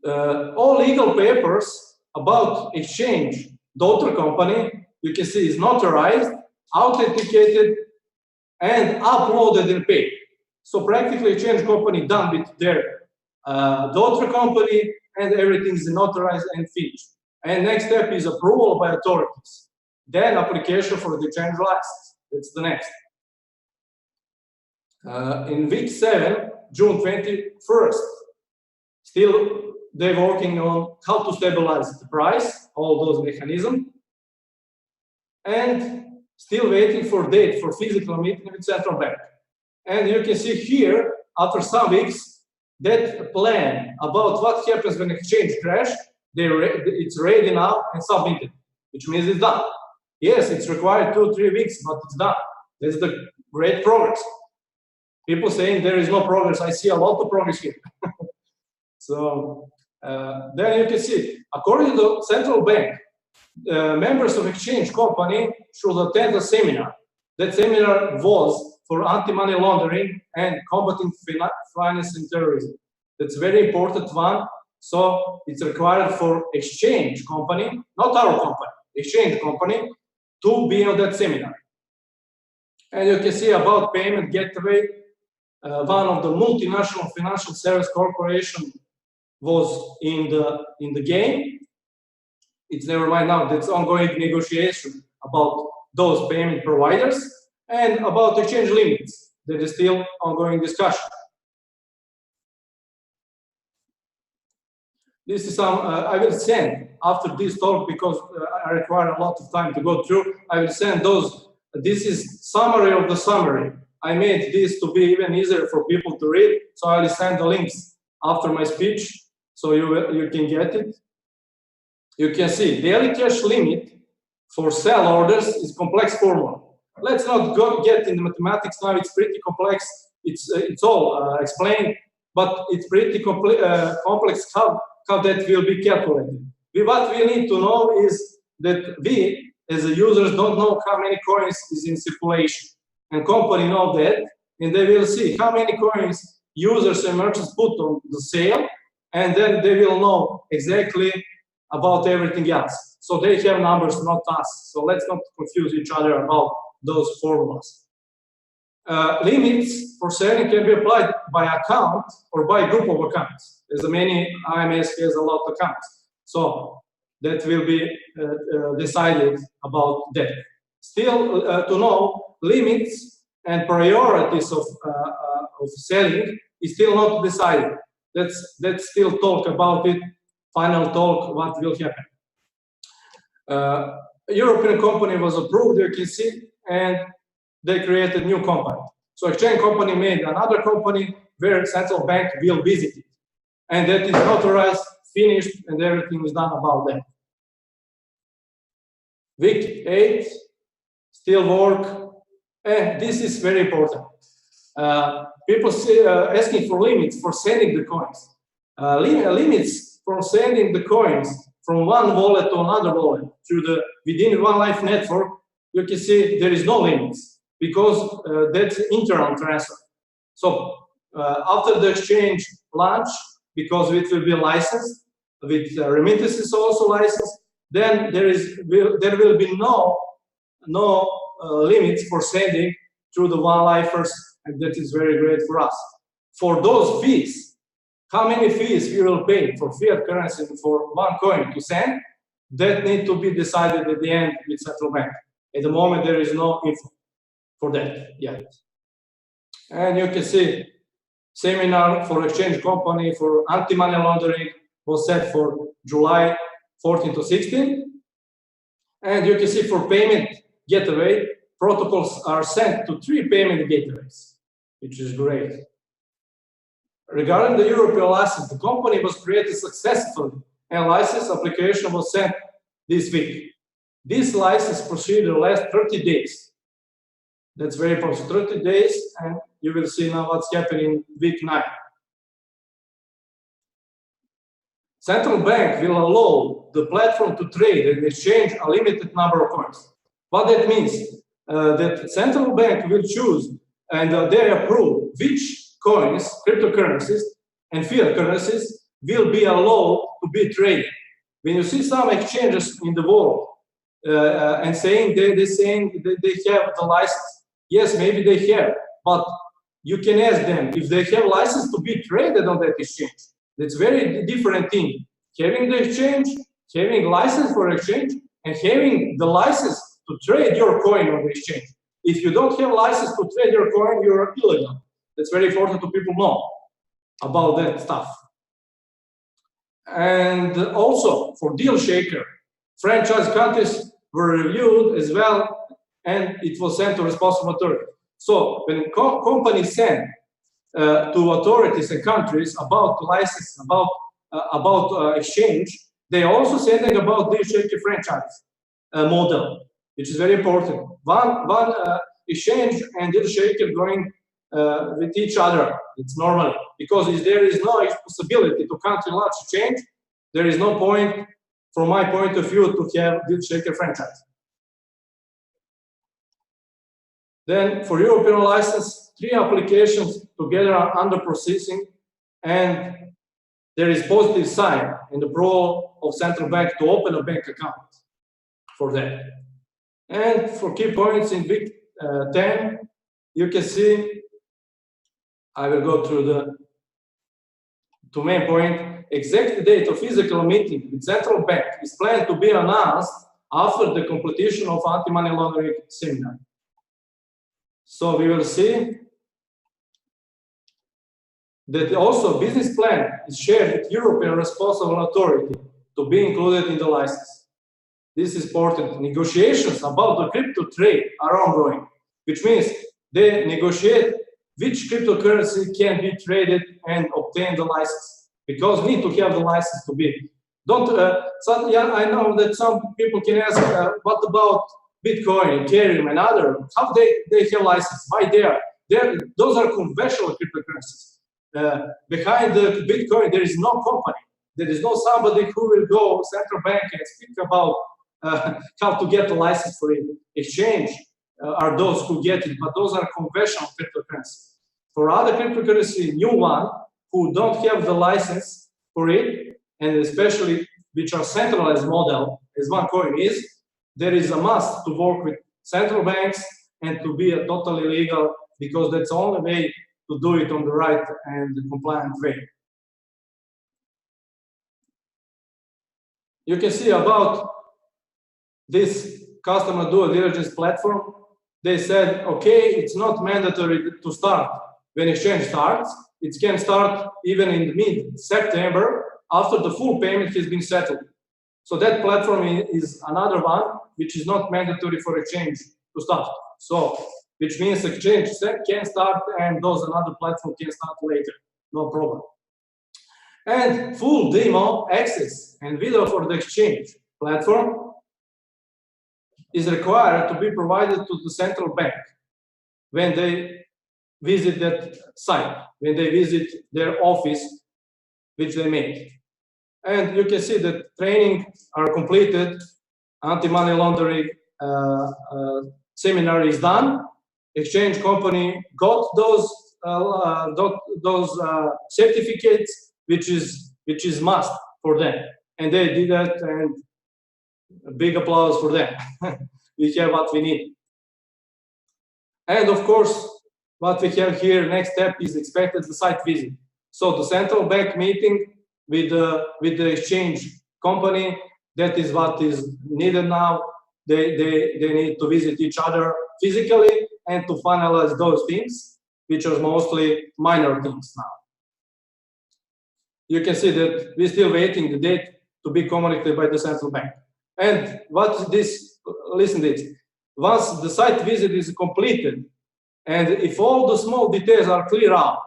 All legal papers about exchange, daughter company, you can see is notarized, authenticated, and uploaded and paid. So practically exchange company done with their daughter company, and everything is notarized and finished. And next step is approval by authorities. Then application for the exchange license. That's the next. In week 7, June 21st, still they're working on how to stabilize the price, all those mechanisms, and still waiting for date for physical meeting with central bank. And you can see here, after some weeks, that plan about what happens when exchange crash, it's ready now and submitted, which means it's done. Yes, it's required 2-3 weeks, but it's done. That's the great progress. People saying there is no progress. I see a lot of progress here. So then you can see, according to the central bank, members of exchange company should attend a seminar. That seminar was for anti-money laundering and combating finance and terrorism. That's a very important one. So it's required for exchange company, not our company, exchange company, to be on that seminar. And you can see about payment gateway. One of the multinational financial service corporation was in the game. It's never mind now. That's ongoing negotiation about those payment providers and about exchange limits. That is still ongoing discussion. This is some, I will send after this talk because I require a lot of time to go through. I will send those. This is summary of the summary. I made this to be even easier for people to read. So I will send the links after my speech so you can get it. You can see daily cash limit for sell orders is complex formula. Let's not get into mathematics now. It's pretty complex. It's all explained, but it's pretty complex how that will be calculated. What we need to know is that we, as a users, don't know how many coins is in circulation. And company know that, and they will see how many coins users and merchants put on the sale, and then they will know exactly about everything else. So they have numbers, not us. So let's not confuse each other about those formulas. Limits for selling can be applied by account or by group of accounts. As many IMS has a lot of accounts. So that will be decided about that. Still, to know limits and priorities of selling is still not decided. Let's still talk about it. Final talk, what will happen. European company was approved, you can see, and they created new company. So exchange company made another company where central bank will visit it. And that is authorized, finished, and everything is done about that. Week 8, still work. This is very important. People asking for limits for sending the coins. Limits for sending the coins from one wallet to another wallet through the within One Life network, you can see there is no limits because that's internal transfer. So after the exchange launch, because it will be licensed, with remittances also licensed, then there will be no limits for sending through the One Lifers, and that is very great for us. For those fees, how many fees we will pay for fiat currency for one coin to send, that need to be decided at the end with central bank. At the moment, there is no info for that yet. And you can see seminar for exchange company for anti-money laundering was set for July 14 to 16. And you can see for payment gateway, protocols are sent to 3 payment gateways, which is great. Regarding the European license, the company was created successfully and license application was sent this week. This license procedure lasts 30 days. That's very important. 30 days, and you will see now what's happening in week 9. Central bank will allow the platform to trade and exchange a limited number of coins. What that means, that central bank will choose and they approve which coins, cryptocurrencies, and fiat currencies will be allowed to be traded. when you see some exchanges in the world and saying they have the license, yes, maybe they have, but you can ask them if they have license to be traded on that exchange. That's very different thing. Having the exchange, having license for exchange, and having the license to trade your coin on the exchange. If you don't have license to trade your coin, you're illegal. That's very important to people know about that stuff. And also for deal shaker, franchise countries were reviewed as well, and it was sent to responsible authority. So when companies send to authorities and countries about license, about exchange, they also sending about deal shaker franchise model, which is very important. One exchange and deal shaker going with each other. It's normal, because if there is no possibility to country large exchange, there is no point, from my point of view, to have deal shaker franchise. Then for European license, 3 applications together are under processing, and there is positive sign in the approval of central bank to open a bank account for that. And for key points in Big 10, you can see, I will go through the main point. Exact date of physical meeting with central bank is planned to be announced after the completion of anti-money laundering seminar. So we will see that also business plan is shared with European responsible authority to be included in the license. This is important. Negotiations about the crypto trade are ongoing, which means they negotiate which cryptocurrency can be traded and obtain the license, because need to have the license to be. I know that some people can ask, what about Bitcoin, Ethereum, and other? How they have license? Why they are? Those are conventional cryptocurrencies. Behind the Bitcoin, there is no company. There is no somebody who will go central bank and speak about how to get a license for it. Exchange are those who get it, but those are conventional cryptocurrencies. For other cryptocurrency, new one, who don't have the license for it, and especially which are centralized model, as OneCoin is, there is a must to work with central banks and to be a totally legal, because that's the only way to do it on the right and the compliant way. You can see about this customer due diligence platform. They said, okay, it's not mandatory to start when exchange starts. It can start even in mid-September after the full payment has been settled. So that platform is another one which is not mandatory for exchange to start. So, which means exchange can start and those another platform can start later, no problem. And full demo access and video for the exchange platform is required to be provided to the central bank when they visit that site, when they visit their office, which they made. And you can see that training are completed, anti-money laundering seminar is done, exchange company got those certificates, which is must for them, and they did that, and a big applause for them. We have what we need. And of course, what we have here, next step is expected the site visit. So the central bank meeting with the exchange company, that is what is needed now. They need to visit each other physically and to finalize those things, which are mostly minor things now. You can see that we're still waiting the date to be communicated by the central bank. And what this, listen to this, once the site visit is completed, and if all the small details are clear out,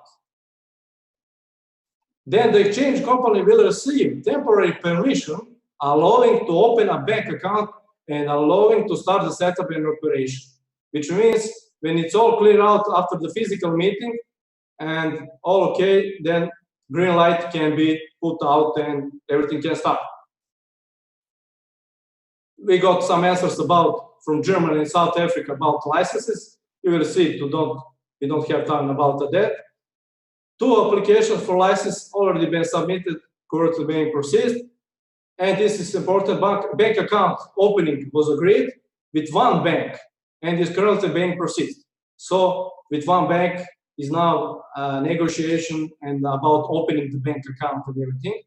then the exchange company will receive temporary permission allowing to open a bank account and allowing to start the setup and operation, which means when it's all clear out after the physical meeting and all okay, then green light can be put out and everything can start. We got some answers from Germany and South Africa about licenses. You will see, we don't have time about that. 2 applications for license already been submitted, currently being processed. And this is important. Bank account opening was agreed with one bank and is currently being proceeded. So with one bank is now negotiation and about opening the bank account and everything.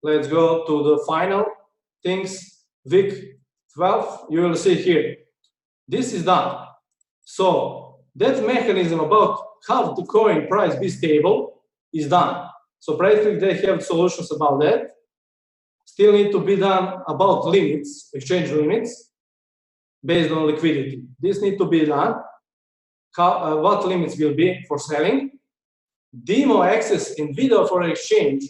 Let's go to the final things. Week 12, you will see here. This is done. So that mechanism about how the coin price be stable is done. So practically they have solutions about that. Still need to be done about limits, exchange limits, based on liquidity. This need to be done. What limits will be for selling? Demo access in video for exchange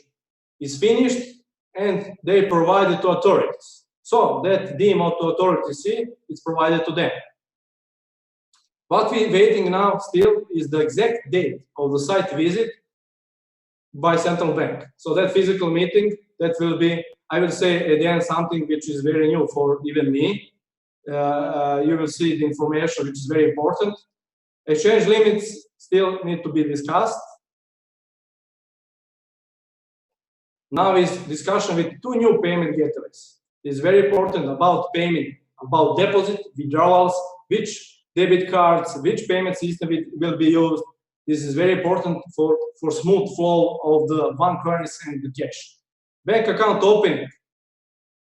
is finished and they provided to authorities. So that demo to authorities see is provided to them. What we're waiting now still is the exact date of the site visit by central bank. So that physical meeting, that will be, I will say again, something which is very new for even me. You will see the information which is very important. Exchange limits still need to be discussed. Now is discussion with two new payment gateways. It's very important about payment, about deposit, withdrawals, which debit cards, which payment system will be used. This is very important for smooth flow of the one currency and the cash. Bank account opening.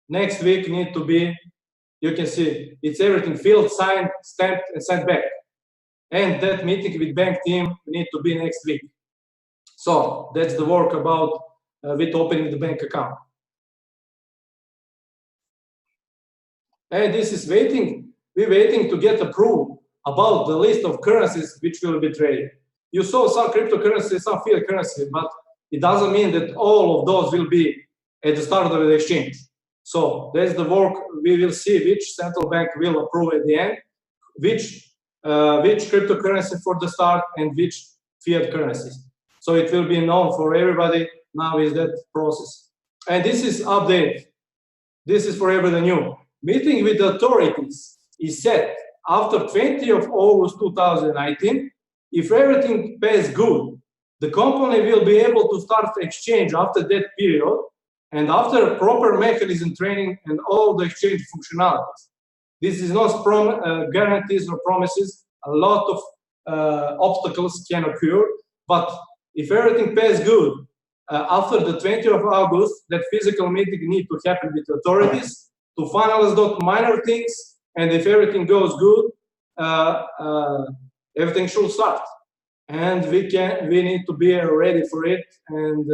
Next week need to be, you can see, it's everything filled, signed, stamped, and sent back. And that meeting with bank team need to be next week. So that's the work about with opening the bank account. And this is waiting, we're waiting to get approved about the list of currencies which will be traded. You saw some cryptocurrency, some fiat currency, but it doesn't mean that all of those will be at the start of the exchange. So that's the work. We will see which central bank will approve at the end, which cryptocurrency for the start and which fiat currencies. So it will be known for everybody. Now is that process. And this is update. This is for everybody new. Meeting with the authorities is set after 20th of August 2019. If everything pays good, the company will be able to start exchange after that period and after proper mechanism training and all the exchange functionalities. This is not guarantees or promises. A lot of obstacles can occur, but if everything pays good, after the 20th of August, that physical meeting need to happen with authorities to finalize those minor things, and if everything goes good, everything should start. And we need to be ready for it and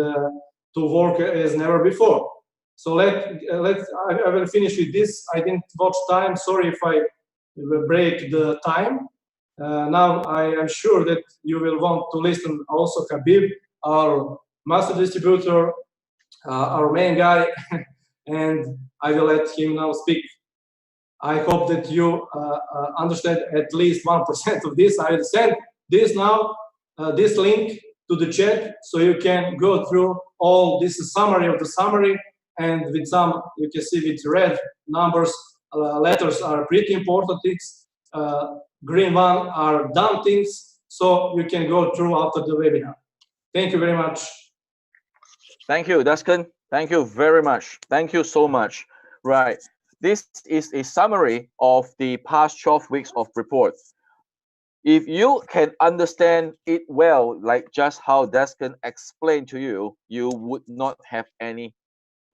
to work as never before. So I will finish with this. I didn't watch time. Sorry if I break the time. Now I am sure that you will want to listen also Habib, our master distributor, our main guy, and I will let him now speak. I hope that you understand at least 1% of this. I will send this now, this link to the chat, so you can go through all this summary of the summary, and with some, you can see with red numbers, letters are pretty important things, green one are done things, so you can go through after the webinar. Thank you very much. Thank you, Duscan. Thank you very much. Thank you so much. Right. This is a summary of the past 12 weeks of reports. If you can understand it well, like just how Duscan explained to you, you would not have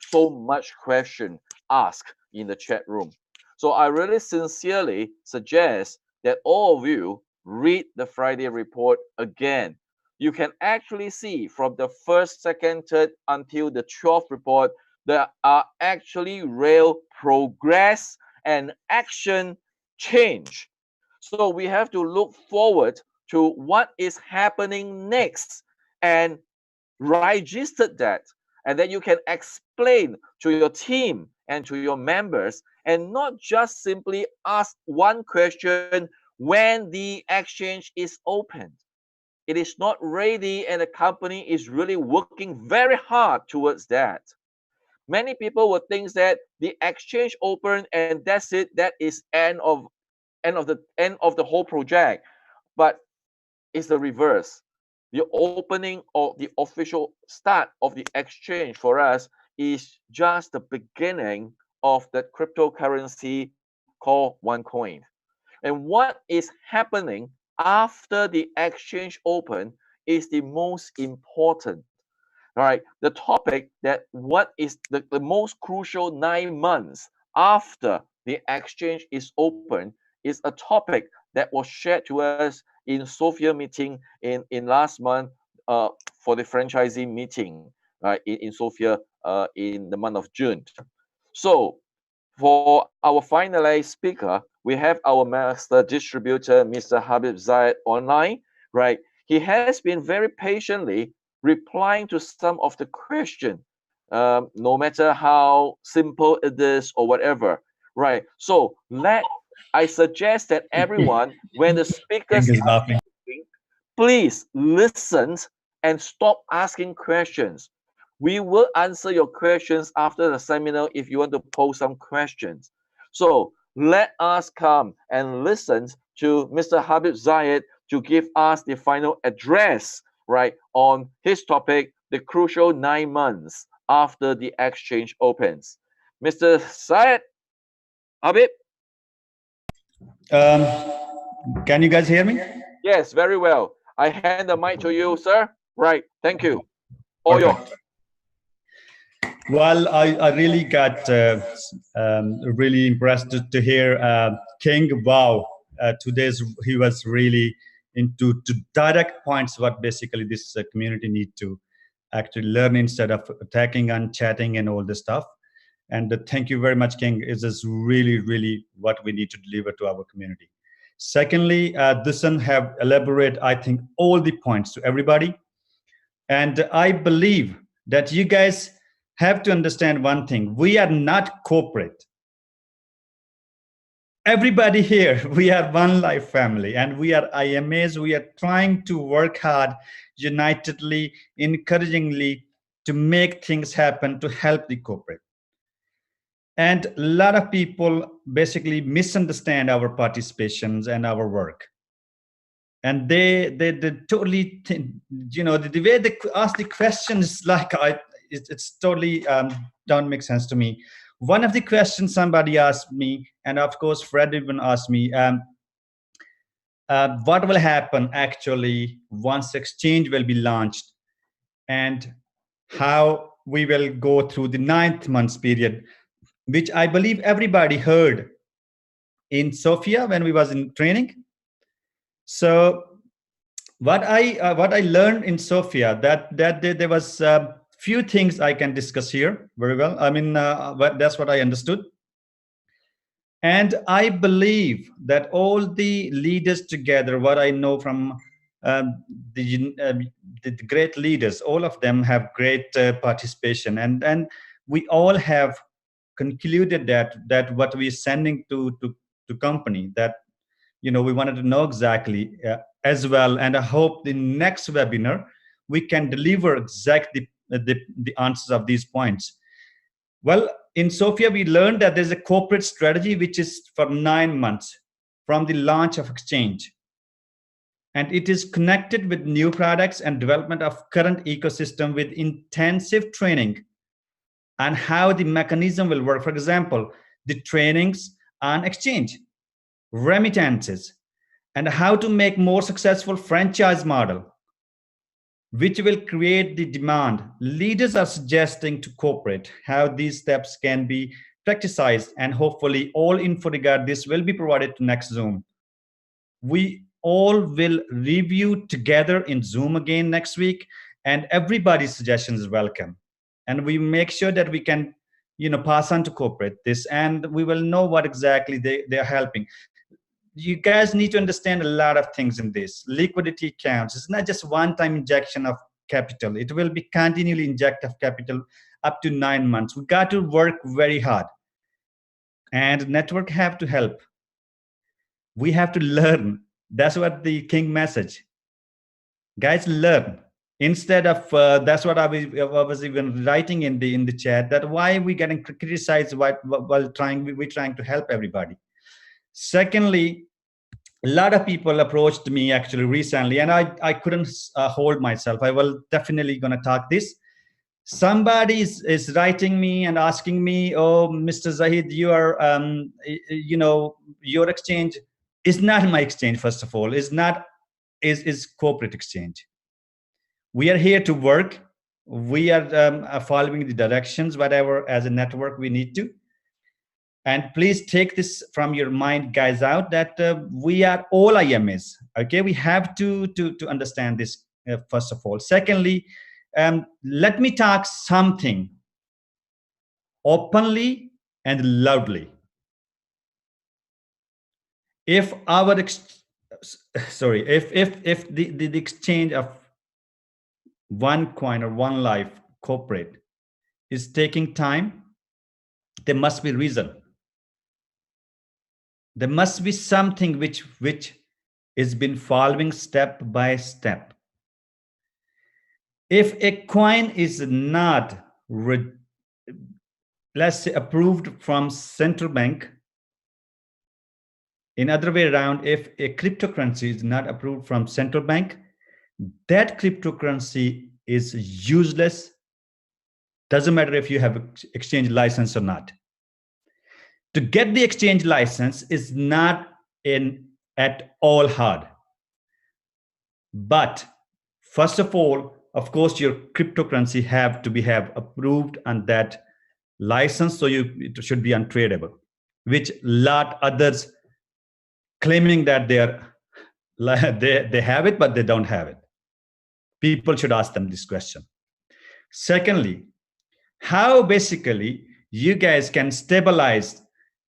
so much question asked in the chat room. So I really sincerely suggest that all of you read the Friday report again. You can actually see from the first, second, third until the 12th report, there are actually real progress and action change. So we have to look forward to what is happening next and register that. And then you can explain to your team and to your members, and not just simply ask one question when the exchange is opened. It is not ready, and the company is really working very hard towards that. Many people would think that the exchange open and that's it. That is end of the whole project, but it's the reverse. The opening or the official start of the exchange for us is just the beginning of the cryptocurrency called OneCoin. And what is happening after the exchange open is the most important. All right, the topic that what is the most crucial 9 months after the exchange is open is a topic that was shared to us in Sofia meeting in last month for the franchisee meeting in Sofia in the month of June. So for our finalized speaker, we have our master distributor, Mr. Habib Zayed, online, right? He has been very patiently replying to some of the question, no matter how simple it is or whatever, right? So I suggest that everyone, when the speakers King is are laughing. speaking, please listen and stop asking questions. We will answer your questions after the seminar if you want to pose some questions. So let us come and listen to Mr. Habib Zayed to give us the final address, right, on his topic, the crucial 9 months after the exchange opens. Mr. Zayed, Habib? Can you guys hear me? Yes, very well. I hand the mic to you, sir. Right, thank you. All Perfect. yours. Well, I really got really impressed to hear King. Wow, today's he was really into to direct points what basically this community need to actually learn instead of attacking and chatting and all this stuff. And thank you very much, King. It is really what we need to deliver to our community. Secondly, Duscan have elaborate, I think, all the points to everybody. And I believe that you guys have to understand one thing. We are not corporate. Everybody here, we are one life family and we are IMAs. We are trying to work hard, unitedly, encouragingly to make things happen to help the corporate. And a lot of people basically misunderstand our participations and our work. And they totally think, the way they ask the questions, like it's totally don't make sense to me. One of the questions somebody asked me, and of course Fred even asked me, what will happen actually once exchange will be launched, and how we will go through the 9 months period, which I believe everybody heard in Sofia when we was in training. So what I learned in Sofia, that there was few things I can discuss here very well. I mean, that's what I understood. And I believe that all the leaders together, what I know from the great leaders, all of them have great participation, and we all have concluded that what we're sending to company, that we wanted to know exactly as well. And I hope the next webinar we can deliver exactly the answers of these points. Well, in Sofia, we learned that there's a corporate strategy which is for 9 months from the launch of exchange. And it is connected with new products and development of current ecosystem with intensive training and how the mechanism will work. For example, the trainings on exchange, remittances, and how to make more successful franchise model, which will create the demand. Leaders are suggesting to corporate how these steps can be practiced, and hopefully all info regarding this will be provided to next Zoom. We all will review together in Zoom again next week, and everybody's suggestions is welcome. And we make sure that we can, pass on to corporate this, and we will know what exactly they're helping. You guys need to understand a lot of things in this. Liquidity counts. It's not just one-time injection of capital. It will be continually inject of capital up to 9 months. We got to work very hard. And network have to help. We have to learn. That's what the King message. Guys, learn. Instead of that's what I was even writing in the chat, that why we getting criticized while we're trying to help everybody. Secondly, a lot of people approached me actually recently, and I couldn't hold myself. I will definitely going to talk this. Somebody is writing me and asking me, oh, Mr. Zahid, you are, your exchange is not my exchange. First of all, is corporate exchange. We are here to work. We are following the directions, whatever as a network we need to. And please take this from your mind, guys, out that we are all IMAs. Okay, we have to understand this first of all. Secondly, let me talk something openly and loudly. If our if the exchange of one coin or one life corporate is taking time, there must be reason. There must be something which is been following step by step. If a coin is not let's say approved from central bank, in other way around, if a cryptocurrency is not approved from central bank, that cryptocurrency is useless. Doesn't matter if you have exchange license or not. To get the exchange license is not at all hard. But first of all, of course, your cryptocurrency have approved on that license, so it should be untradeable, which lot others claiming that they have it, but they don't have it. People should ask them this question. Secondly, how basically you guys can stabilize?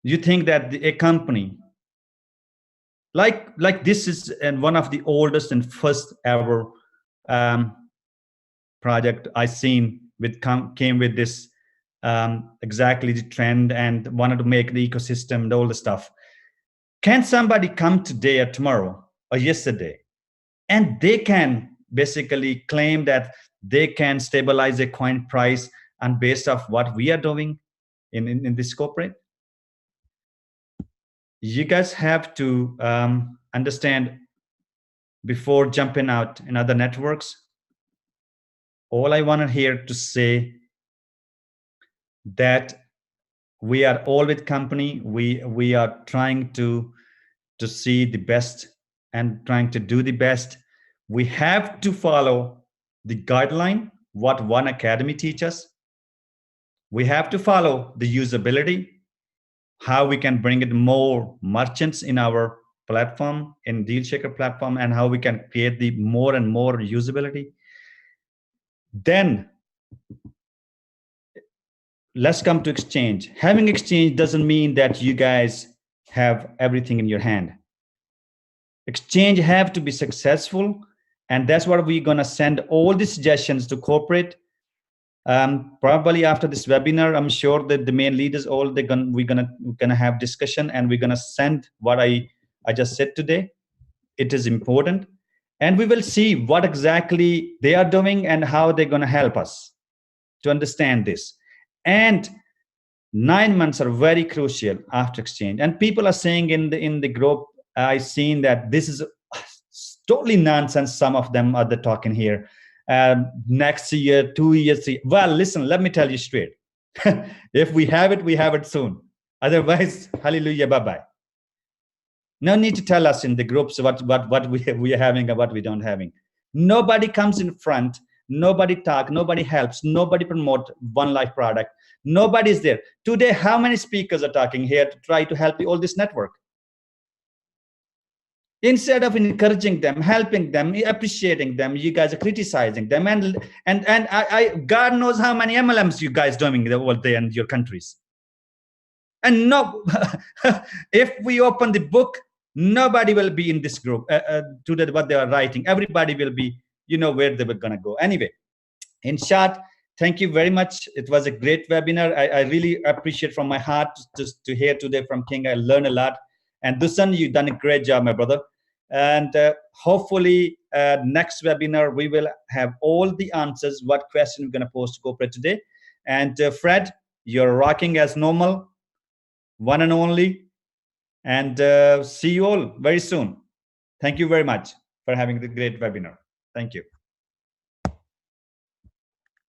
You think that a company like this is one of the oldest and first ever project I seen came with this exactly the trend and wanted to make the ecosystem and all the stuff. Can somebody come today or tomorrow or yesterday and they can basically claim that they can stabilize a coin price and based off what we are doing in this corporate? You guys have to understand before jumping out in other networks. All I wanted here to say that we are all with company. We are trying to see the best and trying to do the best. We have to follow the guideline what One Academy teaches. We have to follow the usability, how we can bring in more merchants in our platform, in Deal Shaker platform, and how we can create the more and more usability. Then let's come to exchange. Having exchange doesn't mean that you guys have everything in your hand. Exchange have to be successful, and that's what we're gonna send all the suggestions to corporate. Probably after this webinar, I'm sure that the main leaders, we're gonna have discussion, and we're gonna send what I just said today. It is important, and we will see what exactly they are doing and how they're gonna help us to understand this. And 9 months are very crucial after exchange. And people are saying in the group, I've seen that this is totally nonsense. Some of them are talking here. Next year, 2 years, 3. Well, listen, let me tell you straight. If we have it soon. Otherwise, hallelujah, bye-bye. No need to tell us in the groups what we are having and what we don't having. Nobody comes in front. Nobody talk. Nobody helps. Nobody promote One Life product. Nobody's there. Today, how many speakers are talking here to try to help all this network? Instead of encouraging them, helping them, appreciating them, you guys are criticizing them. And I God knows how many MLMs you guys doing all day in your countries. And no, if we open the book, nobody will be in this group to what they are writing. Everybody will be, where they were gonna go. Anyway, in short, thank you very much. It was a great webinar. I really appreciate from my heart to hear today from King. I learned a lot. And Duscan, you've done a great job, my brother. And hopefully next webinar, we will have all the answers, what question we're gonna post to corporate today. And Fred, you're rocking as normal, one and only. And see you all very soon. Thank you very much for having the great webinar. Thank you.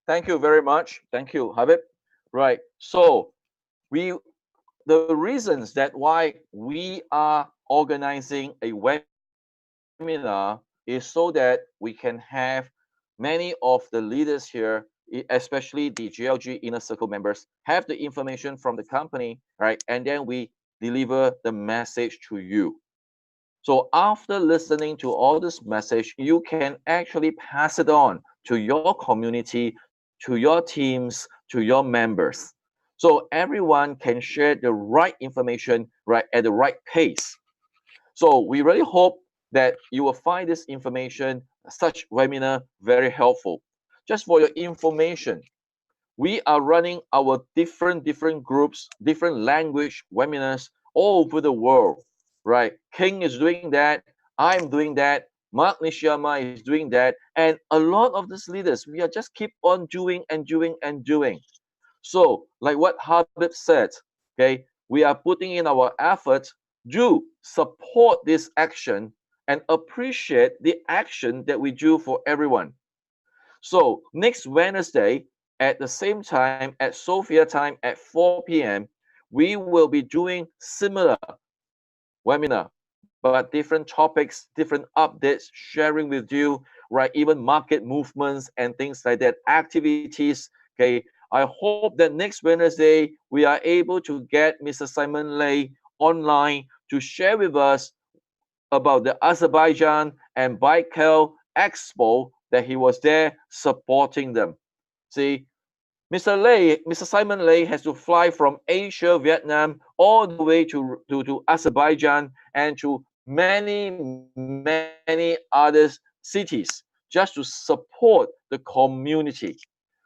Thank you very much. Thank you, Habib. Right. So the reasons that why we are organizing a webinar is so that we can have many of the leaders here, especially the GLG Inner Circle members, have the information from the company, right? And then we deliver the message to you. So after listening to all this message, you can actually pass it on to your community, to your teams, to your members. So everyone can share the right information right at the right pace. So we really hope that you will find this information, such webinar, very helpful. Just for your information, we are running our different groups, different language webinars all over the world, right? King is doing that. I'm doing that. Mark Nishiyama is doing that. And a lot of these leaders, we are just keep on doing and doing and doing. So, like what Habib said, okay, we are putting in our effort. Do support this action and appreciate the action that we do for everyone. So next Wednesday at the same time at Sofia time at 4 p.m., we will be doing similar webinar, but different topics, different updates, sharing with you, right? Even market movements and things like that, activities. Okay, I hope that next Wednesday we are able to get Mr. Simon Lay online to share with us about the Azerbaijan and Baikal Expo that he was there supporting them. See, Mr. Simon Lay has to fly from Asia, Vietnam, all the way to Azerbaijan and to many other cities just to support the community.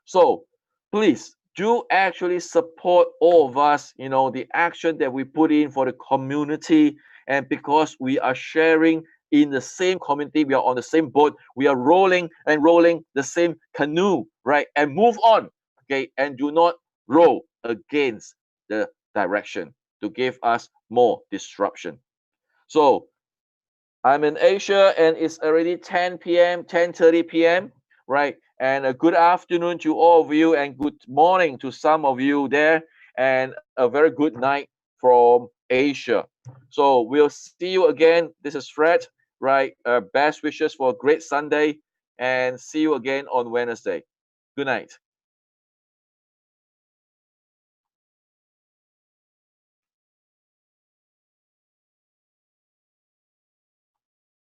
So please do actually support all of us, the action that we put in for the community. And because we are sharing in the same community, we are on the same boat, we are rolling and rolling the same canoe, right? And move on, okay? And do not row against the direction to give us more disruption. So I'm in Asia and it's already 10 p.m., 10:30 p.m., right? And a good afternoon to all of you and good morning to some of you there and a very good night from Asia. So we'll see you again. This is Fred, right? Best wishes for a great Sunday and see you again on Wednesday. Good night.